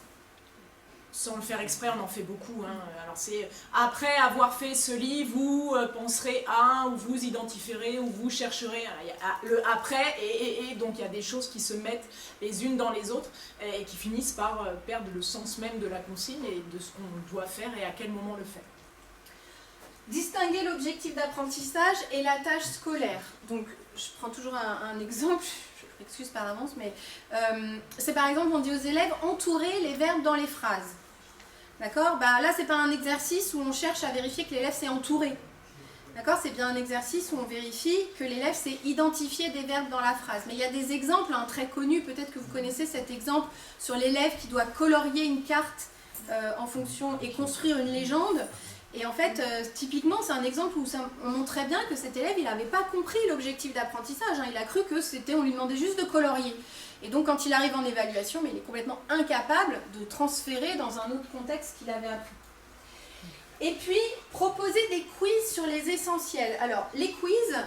Sans le faire exprès, on en fait beaucoup. Hein. Alors c'est après avoir fait ce livre, vous penserez à, ou vous identifierez, ou vous chercherez. Il y a le après, et donc il y a des choses qui se mettent les unes dans les autres et qui finissent par perdre le sens même de la consigne et de ce qu'on doit faire et à quel moment le faire. Distinguer l'objectif d'apprentissage et la tâche scolaire. Donc je prends toujours un exemple, je m'excuse par avance, mais c'est par exemple on dit aux élèves entourer les verbes dans les phrases. D'accord? Là, c'est pas un exercice où on cherche à vérifier que l'élève s'est entouré. D'accord? C'est bien un exercice où on vérifie que l'élève s'est identifié des verbes dans la phrase. Mais il y a des exemples très connus, peut-être que vous connaissez cet exemple sur l'élève qui doit colorier une carte en fonction et construire une légende. Et en fait, typiquement, c'est un exemple où on montrait bien que cet élève, il n'avait pas compris l'objectif d'apprentissage. Hein. Il a cru que on lui demandait juste de colorier. Et donc, quand il arrive en évaluation, mais il est complètement incapable de transférer dans un autre contexte qu'il avait appris. Et puis, proposer des quiz sur les essentiels. Alors, les quiz,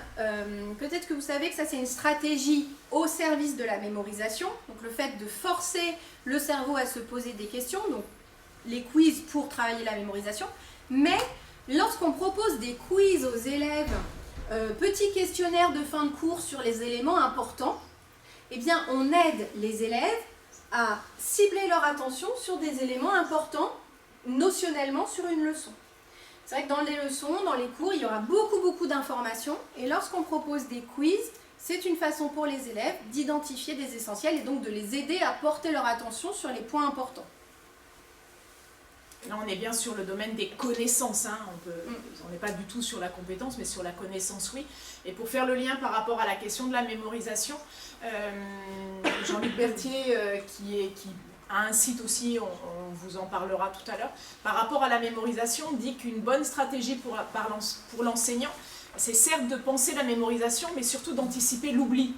peut-être que vous savez que ça, c'est une stratégie au service de la mémorisation. Donc, le fait de forcer le cerveau à se poser des questions. Donc, les quiz pour travailler la mémorisation. Mais lorsqu'on propose des quiz aux élèves, petits questionnaires de fin de cours sur les éléments importants, eh bien on aide les élèves à cibler leur attention sur des éléments importants notionnellement sur une leçon. C'est vrai que dans les leçons, dans les cours, il y aura beaucoup d'informations et lorsqu'on propose des quiz, c'est une façon pour les élèves d'identifier des essentiels et donc de les aider à porter leur attention sur les points importants. Là, on est bien sur le domaine des connaissances. Hein. On n'est pas du tout sur la compétence, mais sur la connaissance, oui. Et pour faire le lien par rapport à la question de la mémorisation, Jean-Luc Berthier, qui a un site aussi, on vous en parlera tout à l'heure, par rapport à la mémorisation, dit qu'une bonne stratégie pour l'enseignant, c'est certes de penser la mémorisation, mais surtout d'anticiper l'oubli.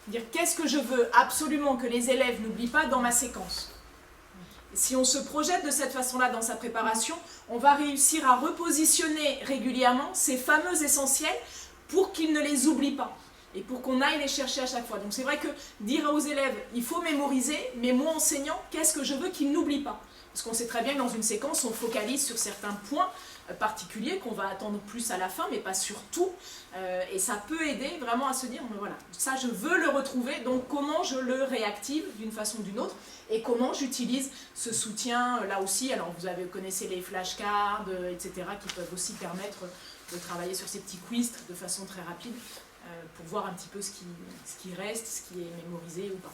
Dire qu'est-ce que je veux absolument que les élèves n'oublient pas dans ma séquence. Si on se projette de cette façon-là dans sa préparation, on va réussir à repositionner régulièrement ces fameux essentiels pour qu'ils ne les oublient pas et pour qu'on aille les chercher à chaque fois. Donc c'est vrai que dire aux élèves, il faut mémoriser, mais moi enseignant, qu'est-ce que je veux qu'ils n'oublient pas? Parce qu'on sait très bien que dans une séquence, on focalise sur certains points particuliers qu'on va attendre plus à la fin, mais pas sur tout. Et ça peut aider vraiment à se dire, voilà, ça je veux le retrouver, donc comment je le réactive d'une façon ou d'une autre, et comment j'utilise ce soutien là aussi. Alors vous connaissez les flashcards, etc., qui peuvent aussi permettre de travailler sur ces petits quiz de façon très rapide, pour voir un petit peu ce qui reste, ce qui est mémorisé ou pas.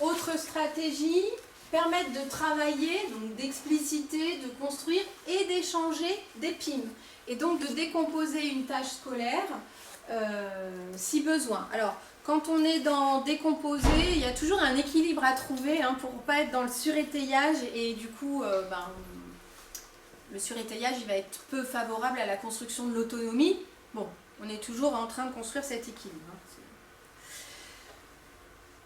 Autre stratégie, permettent de travailler, donc d'expliciter, de construire et d'échanger des PIM. Et donc de décomposer une tâche scolaire si besoin. Alors, quand on est dans décomposer, il y a toujours un équilibre à trouver pour ne pas être dans le surétayage et du coup, le surétayage il va être peu favorable à la construction de l'autonomie. Bon, on est toujours en train de construire cet équilibre.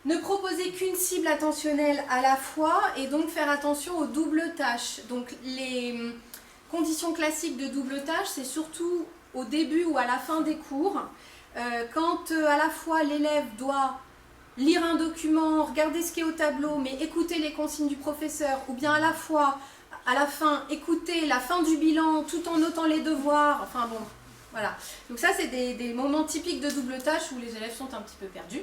Ne proposer qu'une cible attentionnelle à la fois et donc faire attention aux doubles tâches. Donc les conditions classiques de double tâche, c'est surtout au début ou à la fin des cours, quand à la fois l'élève doit lire un document, regarder ce qui est au tableau, mais écouter les consignes du professeur, ou bien à la fois, à la fin, écouter la fin du bilan tout en notant les devoirs, enfin bon, voilà. Donc ça, c'est des moments typiques de double tâche où les élèves sont un petit peu perdus.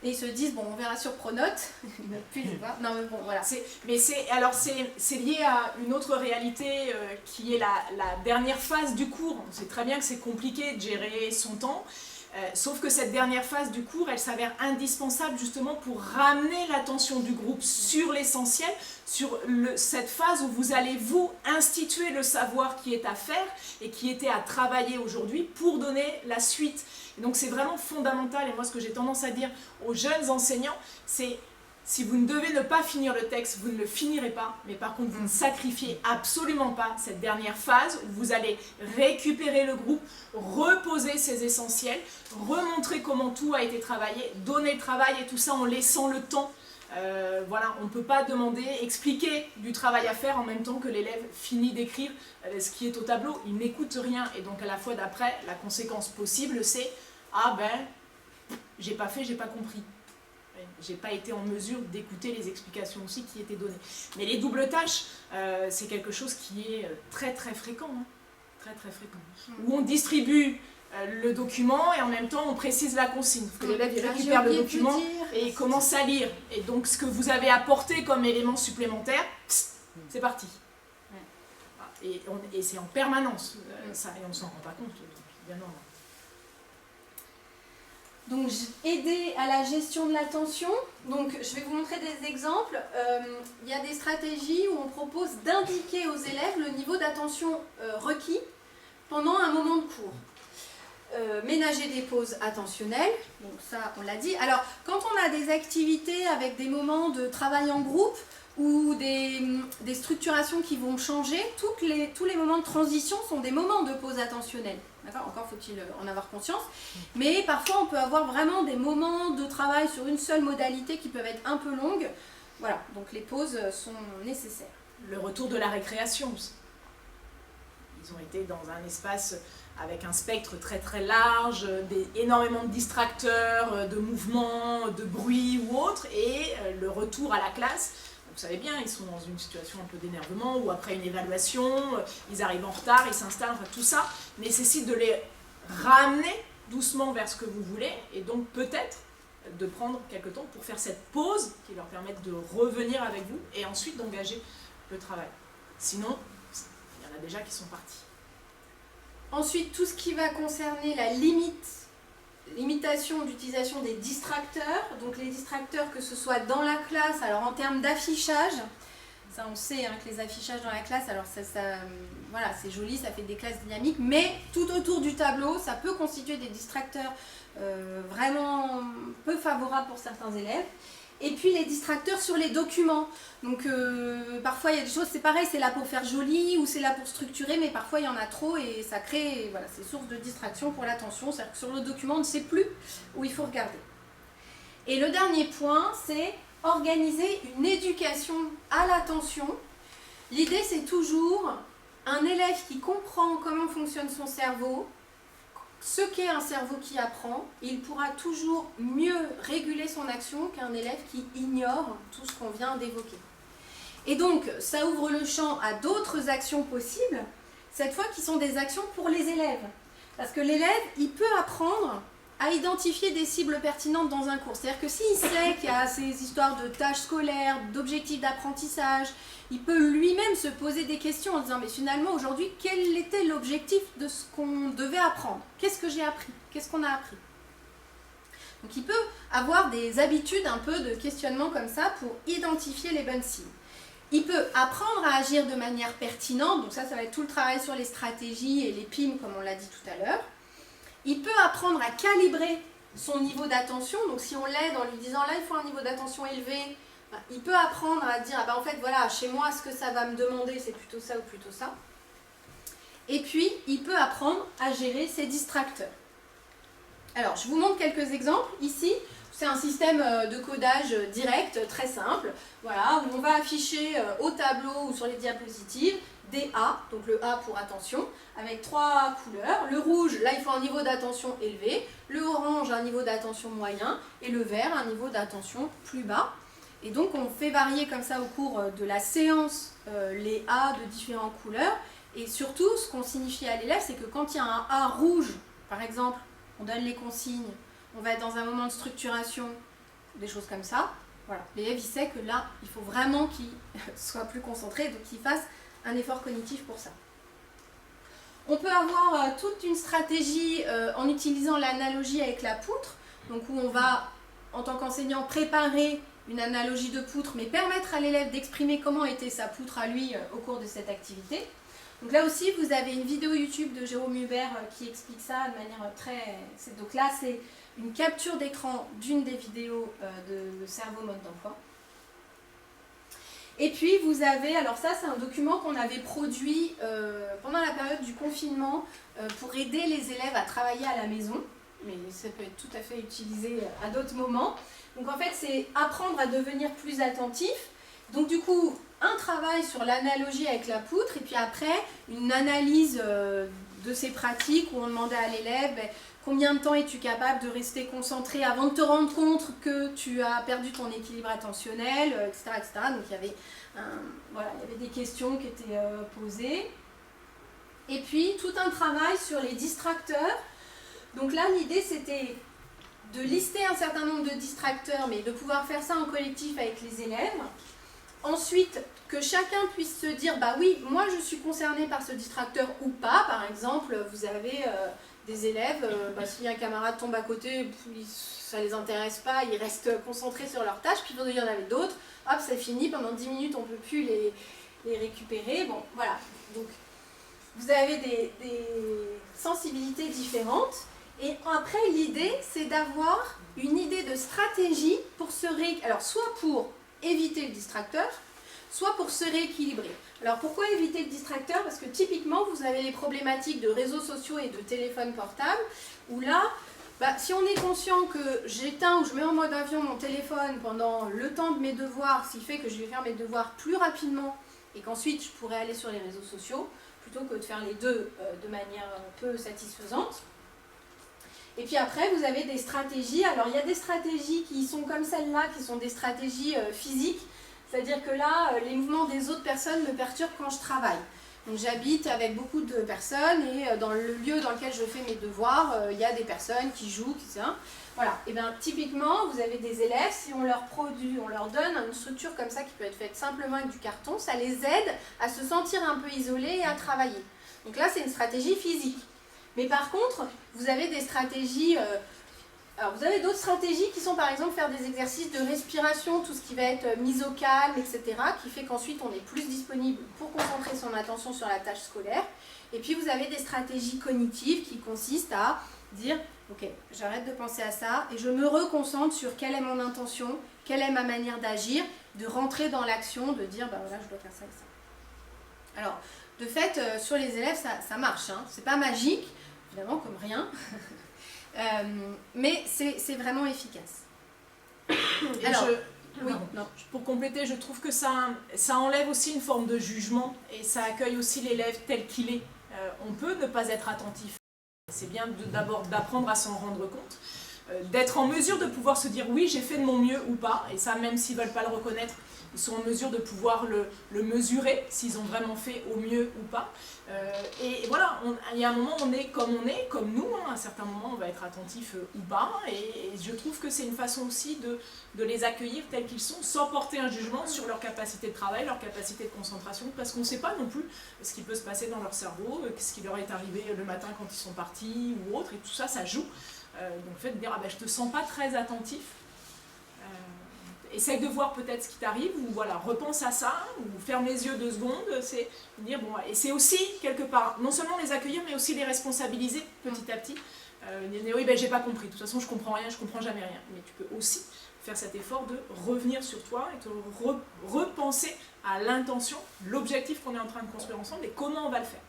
Et ils se disent, bon, on verra sur Pronote. Non, mais bon, voilà. C'est lié à une autre réalité qui est la dernière phase du cours. On sait très bien que c'est compliqué de gérer son temps. Sauf que cette dernière phase du cours, elle s'avère indispensable justement pour ramener l'attention du groupe sur l'essentiel, sur cette phase où vous allez vous instituer le savoir qui est à faire et qui était à travailler aujourd'hui pour donner la suite. Et donc c'est vraiment fondamental, et moi ce que j'ai tendance à dire aux jeunes enseignants, c'est si vous ne devez ne pas finir le texte, vous ne le finirez pas, mais par contre vous ne sacrifiez absolument pas cette dernière phase où vous allez récupérer le groupe, reposer ses essentiels, remontrer comment tout a été travaillé, donner le travail et tout ça en laissant le temps. Voilà, on ne peut pas demander, expliquer du travail à faire en même temps que l'élève finit d'écrire ce qui est au tableau, il n'écoute rien et donc à la fois d'après, la conséquence possible c'est « Ah ben, j'ai pas fait, j'ai pas compris ». J'ai pas été en mesure d'écouter les explications aussi qui étaient données. Mais les doubles tâches, c'est quelque chose qui est très très fréquent. Très très fréquent. Où on distribue le document et en même temps on précise la consigne. Que l'élève récupère le document et commence à lire. Et donc ce que vous avez apporté comme élément supplémentaire, c'est parti. Et c'est en permanence. Ça, et on ne s'en rend pas compte, évidemment. Donc, aider à la gestion de l'attention. Donc, je vais vous montrer des exemples. Il y a des stratégies où on propose d'indiquer aux élèves le niveau d'attention requis pendant un moment de cours. Ménager des pauses attentionnelles, donc ça, on l'a dit. Alors, quand on a des activités avec des moments de travail en groupe ou des structurations qui vont changer, tous les moments de transition sont des moments de pause attentionnelle. Encore faut-il en avoir conscience. Mais parfois, on peut avoir vraiment des moments de travail sur une seule modalité qui peuvent être un peu longues. Voilà, donc les pauses sont nécessaires. Le retour de la récréation aussi. Ils ont été dans un espace avec un spectre très très large, énormément de distracteurs, de mouvements, de bruit ou autres, et le retour à la classe. Vous savez bien, ils sont dans une situation un peu d'énervement ou après une évaluation, ils arrivent en retard, ils s'installent, enfin tout ça nécessite de les ramener doucement vers ce que vous voulez et donc peut-être de prendre quelque temps pour faire cette pause qui leur permette de revenir avec vous et ensuite d'engager le travail. Sinon, il y en a déjà qui sont partis. Ensuite, tout ce qui va concerner la limitation d'utilisation des distracteurs, donc les distracteurs que ce soit dans la classe, alors en termes d'affichage, ça on sait que les affichages dans la classe, alors voilà, c'est joli, ça fait des classes dynamiques, mais tout autour du tableau, ça peut constituer des distracteurs vraiment peu favorables pour certains élèves. Et puis les distracteurs sur les documents. Donc parfois il y a des choses, c'est pareil, c'est là pour faire joli ou c'est là pour structurer, mais parfois il y en a trop et ça crée, voilà, c'est source de distraction pour l'attention. C'est-à-dire que sur le document, on ne sait plus où il faut regarder. Et le dernier point, c'est organiser une éducation à l'attention. L'idée, c'est toujours un élève qui comprend comment fonctionne son cerveau, ce qu'est un cerveau qui apprend, il pourra toujours mieux réguler son action qu'un élève qui ignore tout ce qu'on vient d'évoquer. Et donc, ça ouvre le champ à d'autres actions possibles, cette fois qui sont des actions pour les élèves. Parce que l'élève, il peut apprendre à identifier des cibles pertinentes dans un cours. C'est-à-dire que s'il sait qu'il y a ces histoires de tâches scolaires, d'objectifs d'apprentissage, il peut lui-même se poser des questions en disant « mais finalement aujourd'hui, quel était l'objectif de ce qu'on devait apprendre? Qu'est-ce que j'ai appris? Qu'est-ce qu'on a appris ?» Donc il peut avoir des habitudes un peu de questionnement comme ça pour identifier les bonnes cibles. Il peut apprendre à agir de manière pertinente, donc ça va être tout le travail sur les stratégies et les PIM comme on l'a dit tout à l'heure. Il peut apprendre à calibrer son niveau d'attention, donc si on l'aide en lui disant là il faut un niveau d'attention élevé, il peut apprendre à dire en fait voilà, chez moi ce que ça va me demander c'est plutôt ça ou plutôt ça. Et puis il peut apprendre à gérer ses distracteurs. Alors je vous montre quelques exemples ici. C'est un système de codage direct, très simple, voilà, où on va afficher au tableau ou sur les diapositives des A, donc le A pour attention, avec 3 couleurs. Le rouge, là il faut un niveau d'attention élevé, le orange un niveau d'attention moyen, et le vert un niveau d'attention plus bas. Et donc on fait varier comme ça au cours de la séance les A de différentes couleurs, et surtout ce qu'on signifie à l'élève, c'est que quand il y a un A rouge, par exemple, on donne les consignes, on va être dans un moment de structuration, des choses comme ça. Voilà. L'élève, il sait que là, il faut vraiment qu'il soit plus concentré, donc qu'il fasse un effort cognitif pour ça. On peut avoir toute une stratégie en utilisant l'analogie avec la poutre, donc où on va, en tant qu'enseignant, préparer une analogie de poutre, mais permettre à l'élève d'exprimer comment était sa poutre à lui au cours de cette activité. Donc là aussi, vous avez une vidéo YouTube de Jérôme Hubert qui explique ça de manière très... Donc là, c'est une capture d'écran d'une des vidéos de cerveau mode d'emploi. Et puis vous avez, alors ça c'est un document qu'on avait produit pendant la période du confinement pour aider les élèves à travailler à la maison, mais ça peut être tout à fait utilisé à d'autres moments. Donc en fait c'est apprendre à devenir plus attentif. Donc du coup un travail sur l'analogie avec la poutre et puis après une analyse de ces pratiques où on demandait à l'élève combien de temps es-tu capable de rester concentré avant de te rendre compte que tu as perdu ton équilibre attentionnel, etc., etc. Donc il y avait, voilà, il y avait des questions qui étaient posées. Et puis tout un travail sur les distracteurs. Donc là l'idée c'était de lister un certain nombre de distracteurs, mais de pouvoir faire ça en collectif avec les élèves. Ensuite, que chacun puisse se dire, bah oui, moi je suis concerné par ce distracteur ou pas. Par exemple, vous avez des élèves, si un camarade tombe à côté, ça ne les intéresse pas, ils restent concentrés sur leur tâche, puis il y en avait d'autres, hop, c'est fini, pendant 10 minutes on ne peut plus les récupérer. Bon, voilà. Donc, vous avez des sensibilités différentes. Et après, l'idée, c'est d'avoir une idée de stratégie pour se rééquilibrer. Alors, soit pour éviter le distracteur, soit pour se rééquilibrer. Alors pourquoi éviter le distracteur? Parce que typiquement vous avez les problématiques de réseaux sociaux et de téléphone portable, où là, si on est conscient que j'éteins ou je mets en mode avion mon téléphone pendant le temps de mes devoirs, ce qui fait que je vais faire mes devoirs plus rapidement et qu'ensuite je pourrais aller sur les réseaux sociaux, plutôt que de faire les deux de manière peu satisfaisante. Et puis après, vous avez des stratégies. Alors, il y a des stratégies qui sont comme celle-là, qui sont des stratégies physiques. C'est-à-dire que là, les mouvements des autres personnes me perturbent quand je travaille. Donc, j'habite avec beaucoup de personnes et dans le lieu dans lequel je fais mes devoirs, il y a des personnes qui jouent, etc. Voilà. Et bien, typiquement, vous avez des élèves, si on leur donne une structure comme ça qui peut être faite simplement avec du carton, ça les aide à se sentir un peu isolés et à travailler. Donc là, c'est une stratégie physique. Mais par contre, vous avez des stratégies, alors vous avez d'autres stratégies qui sont par exemple faire des exercices de respiration, tout ce qui va être mise au calme, etc., qui fait qu'ensuite on est plus disponible pour concentrer son attention sur la tâche scolaire. Et puis vous avez des stratégies cognitives qui consistent à dire, ok, j'arrête de penser à ça et je me reconcentre sur quelle est mon intention, quelle est ma manière d'agir, de rentrer dans l'action, de dire, ben voilà, je dois faire ça et ça. Alors, de fait, sur les élèves, ça marche, hein. C'est pas magique, évidemment, comme rien, mais c'est vraiment efficace. Alors, oui, non. Pour compléter, je trouve que ça enlève aussi une forme de jugement et ça accueille aussi l'élève tel qu'il est. On peut ne pas être attentif. C'est bien d'abord d'apprendre à s'en rendre compte, d'être en mesure de pouvoir se dire oui, j'ai fait de mon mieux ou pas, et ça, même s'ils ne veulent pas le reconnaître, ils sont en mesure de pouvoir le mesurer, s'ils ont vraiment fait au mieux ou pas. Et voilà, il y a un moment on est, comme nous, hein, à un certain moment on va être attentif ou pas, et je trouve que c'est une façon aussi de les accueillir tels qu'ils sont, sans porter un jugement sur leur capacité de travail, leur capacité de concentration, parce qu'on ne sait pas non plus ce qui peut se passer dans leur cerveau, ce qui leur est arrivé le matin quand ils sont partis ou autre, et tout ça, ça joue. Donc le fait de dire ah ben, je te sens pas très attentif, essaye de voir peut-être ce qui t'arrive, ou voilà, repense à ça, ou ferme les yeux 2 secondes, c'est dire bon, et c'est aussi quelque part, non seulement les accueillir, mais aussi les responsabiliser petit à petit. Dire oui ben j'ai pas compris, de toute façon je comprends rien, je comprends jamais rien, mais tu peux aussi faire cet effort de revenir sur toi et te repenser à l'intention, l'objectif qu'on est en train de construire ensemble et comment on va le faire.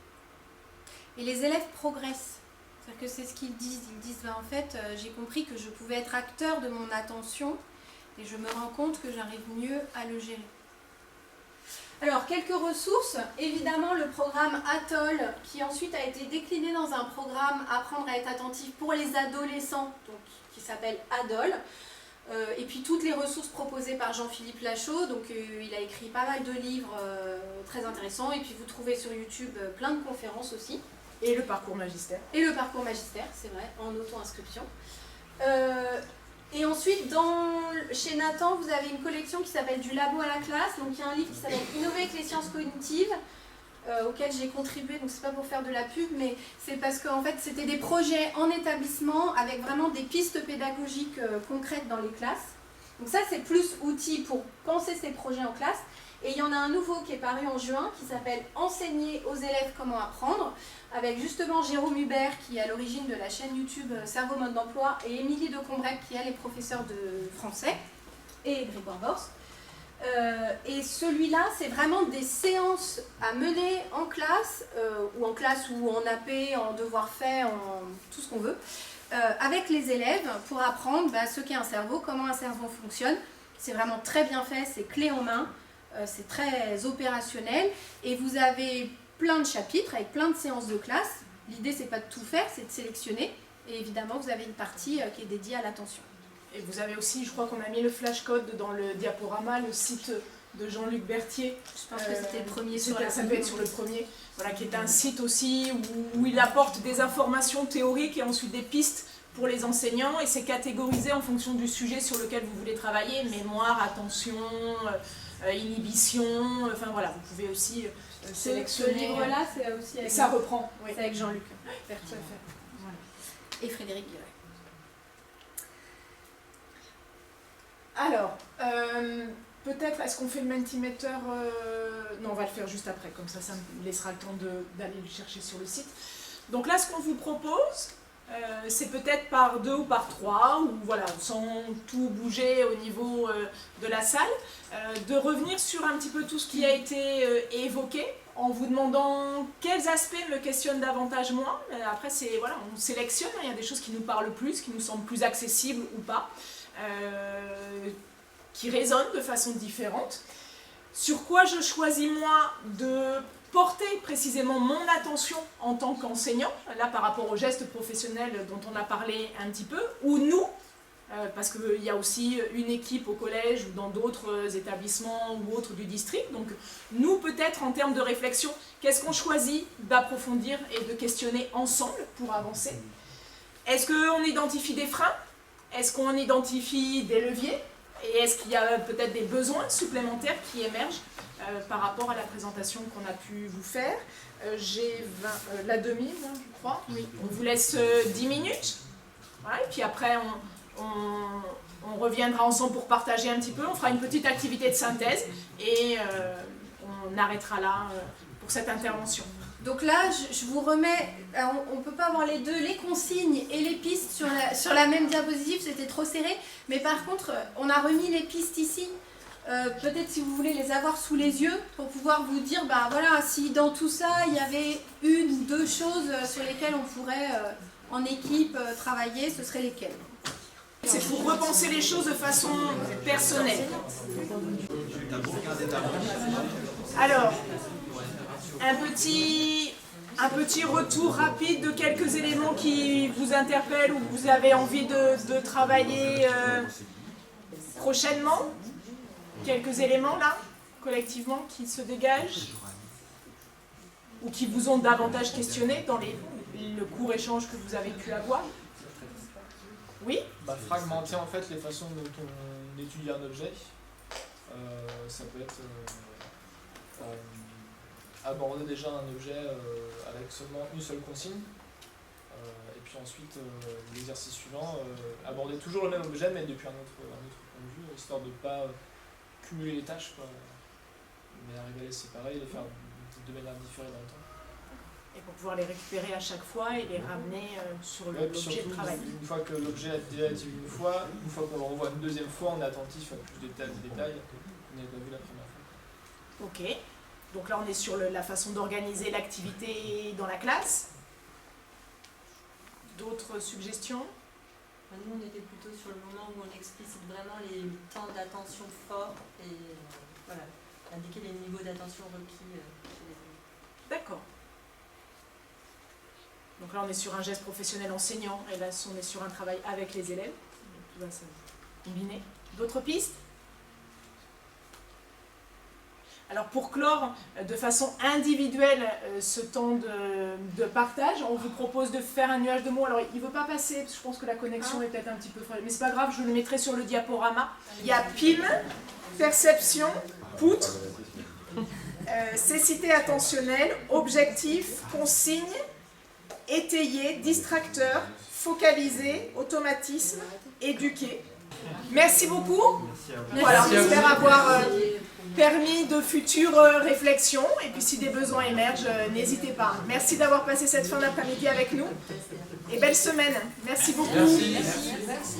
Et les élèves progressent. C'est-à-dire que c'est ce qu'ils disent. Ils disent, ben, en fait, j'ai compris que je pouvais être acteur de mon attention et je me rends compte que j'arrive mieux à le gérer. Alors, quelques ressources. Évidemment, le programme Atoll, qui ensuite a été décliné dans un programme Apprendre à être attentif pour les adolescents, donc, qui s'appelle ADOL. Et puis toutes les ressources proposées par Jean-Philippe Lachaud, donc il a écrit pas mal de livres très intéressants, et puis vous trouvez sur YouTube plein de conférences aussi. Et le parcours magistère. Et le parcours magistère, c'est vrai, en auto-inscription. Et ensuite, chez Nathan, vous avez une collection qui s'appelle Du labo à la classe, donc il y a un livre qui s'appelle Innover avec les sciences cognitives, auquel j'ai contribué, donc c'est pas pour faire de la pub, mais c'est parce qu'en fait c'était des projets en établissement avec vraiment des pistes pédagogiques concrètes dans les classes. Donc ça c'est plus outil pour penser ces projets en classe. Et il y en a un nouveau qui est paru en juin qui s'appelle Enseigner aux élèves comment apprendre, avec justement Jérôme Hubert qui est à l'origine de la chaîne YouTube Cerveau Mode d'Emploi, et Émilie de Combrec qui elle est professeure de français, et Grégoire Borst. Et celui-là, c'est vraiment des séances à mener en classe ou en AP, en devoir fait, en tout ce qu'on veut, avec les élèves pour apprendre ce qu'est un cerveau, comment un cerveau fonctionne. C'est vraiment très bien fait, c'est clé en main, c'est très opérationnel, et vous avez plein de chapitres avec plein de séances de classe. L'idée, c'est pas de tout faire, c'est de sélectionner, et évidemment, vous avez une partie qui est dédiée à l'attention. Et vous avez aussi, je crois qu'on a mis le flashcode dans le diaporama, le site de Jean-Luc Berthier. Je pense que c'était le premier sur la ça peut être sur le premier, voilà, qui est un site aussi où il apporte des informations théoriques et ensuite des pistes pour les enseignants, et c'est catégorisé en fonction du sujet sur lequel vous voulez travailler, mémoire, attention, inhibition, enfin voilà, vous pouvez aussi sélectionner. Ce livre-là, c'est aussi avec, ça reprend, oui. C'est avec Jean-Luc Tout Berthier. à fait. Voilà. Et Frédéric Guéret. Alors, peut-être, est-ce qu'on fait le Mentimeter non, on va le faire juste après, comme ça me laissera le temps d'aller le chercher sur le site. Donc là, ce qu'on vous propose, c'est peut-être par 2 ou par 3, ou voilà, sans tout bouger au niveau de la salle, de revenir sur un petit peu tout ce qui a été évoqué, en vous demandant quels aspects me questionnent davantage moi. Après, voilà, on sélectionne, il y a des choses qui nous parlent plus, qui nous semblent plus accessibles ou pas. Qui résonnent de façon différente. Sur quoi je choisis moi de porter précisément mon attention en tant qu'enseignant, là par rapport aux gestes professionnels dont on a parlé un petit peu, ou nous, parce qu'il y a aussi une équipe au collège ou dans d'autres établissements ou autres du district, donc nous peut-être en termes de réflexion, qu'est-ce qu'on choisit d'approfondir et de questionner ensemble pour avancer? Est-ce qu'on identifie des freins? Est-ce qu'on identifie des leviers? Et est-ce qu'il y a peut-être des besoins supplémentaires qui émergent par rapport à la présentation qu'on a pu vous faire? J'ai la demi, je crois. Oui. On vous laisse 10 minutes. Voilà, et puis après, on reviendra ensemble pour partager un petit peu. On fera une petite activité de synthèse et on arrêtera là pour cette intervention. Donc là, je vous remets, on ne peut pas avoir les deux, les consignes et les pistes sur la même diapositive, c'était trop serré. Mais par contre, on a remis les pistes ici. Peut-être si vous voulez les avoir sous les yeux pour pouvoir vous dire, voilà, si dans tout ça, il y avait 1 ou 2 choses sur lesquelles on pourrait, en équipe, travailler, ce seraient lesquelles? C'est pour repenser les choses de façon personnelle. Alors, un petit retour rapide de quelques éléments qui vous interpellent ou que vous avez envie de travailler prochainement. Quelques éléments là, collectivement, qui se dégagent. ou qui vous ont davantage questionné dans le court échange que vous avez pu avoir? Oui? Fragmenter en fait les façons dont on étudie un objet. Ça peut être aborder déjà un objet avec seulement une seule consigne. Et puis ensuite, l'exercice suivant, aborder toujours le même objet mais depuis un autre point de vue, histoire de ne pas cumuler les tâches, quoi. Mais arriver à les séparer et les faire de manière différée dans le temps. Et pour pouvoir les récupérer à chaque fois et les ramener sur l'objet de travail. Une fois que l'objet a déjà été vu une fois qu'on le revoit une deuxième fois, on est attentif à plus de détails qu'on n'avait pas vu la première fois. Ok, donc là on est sur la façon d'organiser l'activité dans la classe. D'autres suggestions? Nous on était plutôt sur le moment où on explicite vraiment les temps d'attention forts et voilà, indiquer les niveaux d'attention requis chez les élèves. D'accord. Donc là on est sur un geste professionnel enseignant et là on est sur un travail avec les élèves. Donc tout va se combiner. D'autres pistes? Alors pour clore de façon individuelle ce temps de partage, on vous propose de faire un nuage de mots. Alors il ne veut pas passer, parce que je pense que la connexion est peut-être un petit peu fragile, mais c'est pas grave, je le mettrai sur le diaporama. Il y a PIM, perception, poutre, cécité attentionnelle, objectif, consigne, étayer, distracteur, focaliser, automatisme, éduquer. Merci beaucoup. Voilà, on espère avoir permis de futures réflexions et puis si des besoins émergent, n'hésitez pas. Merci d'avoir passé cette fin d'après-midi avec nous et belle semaine. Merci beaucoup. Merci.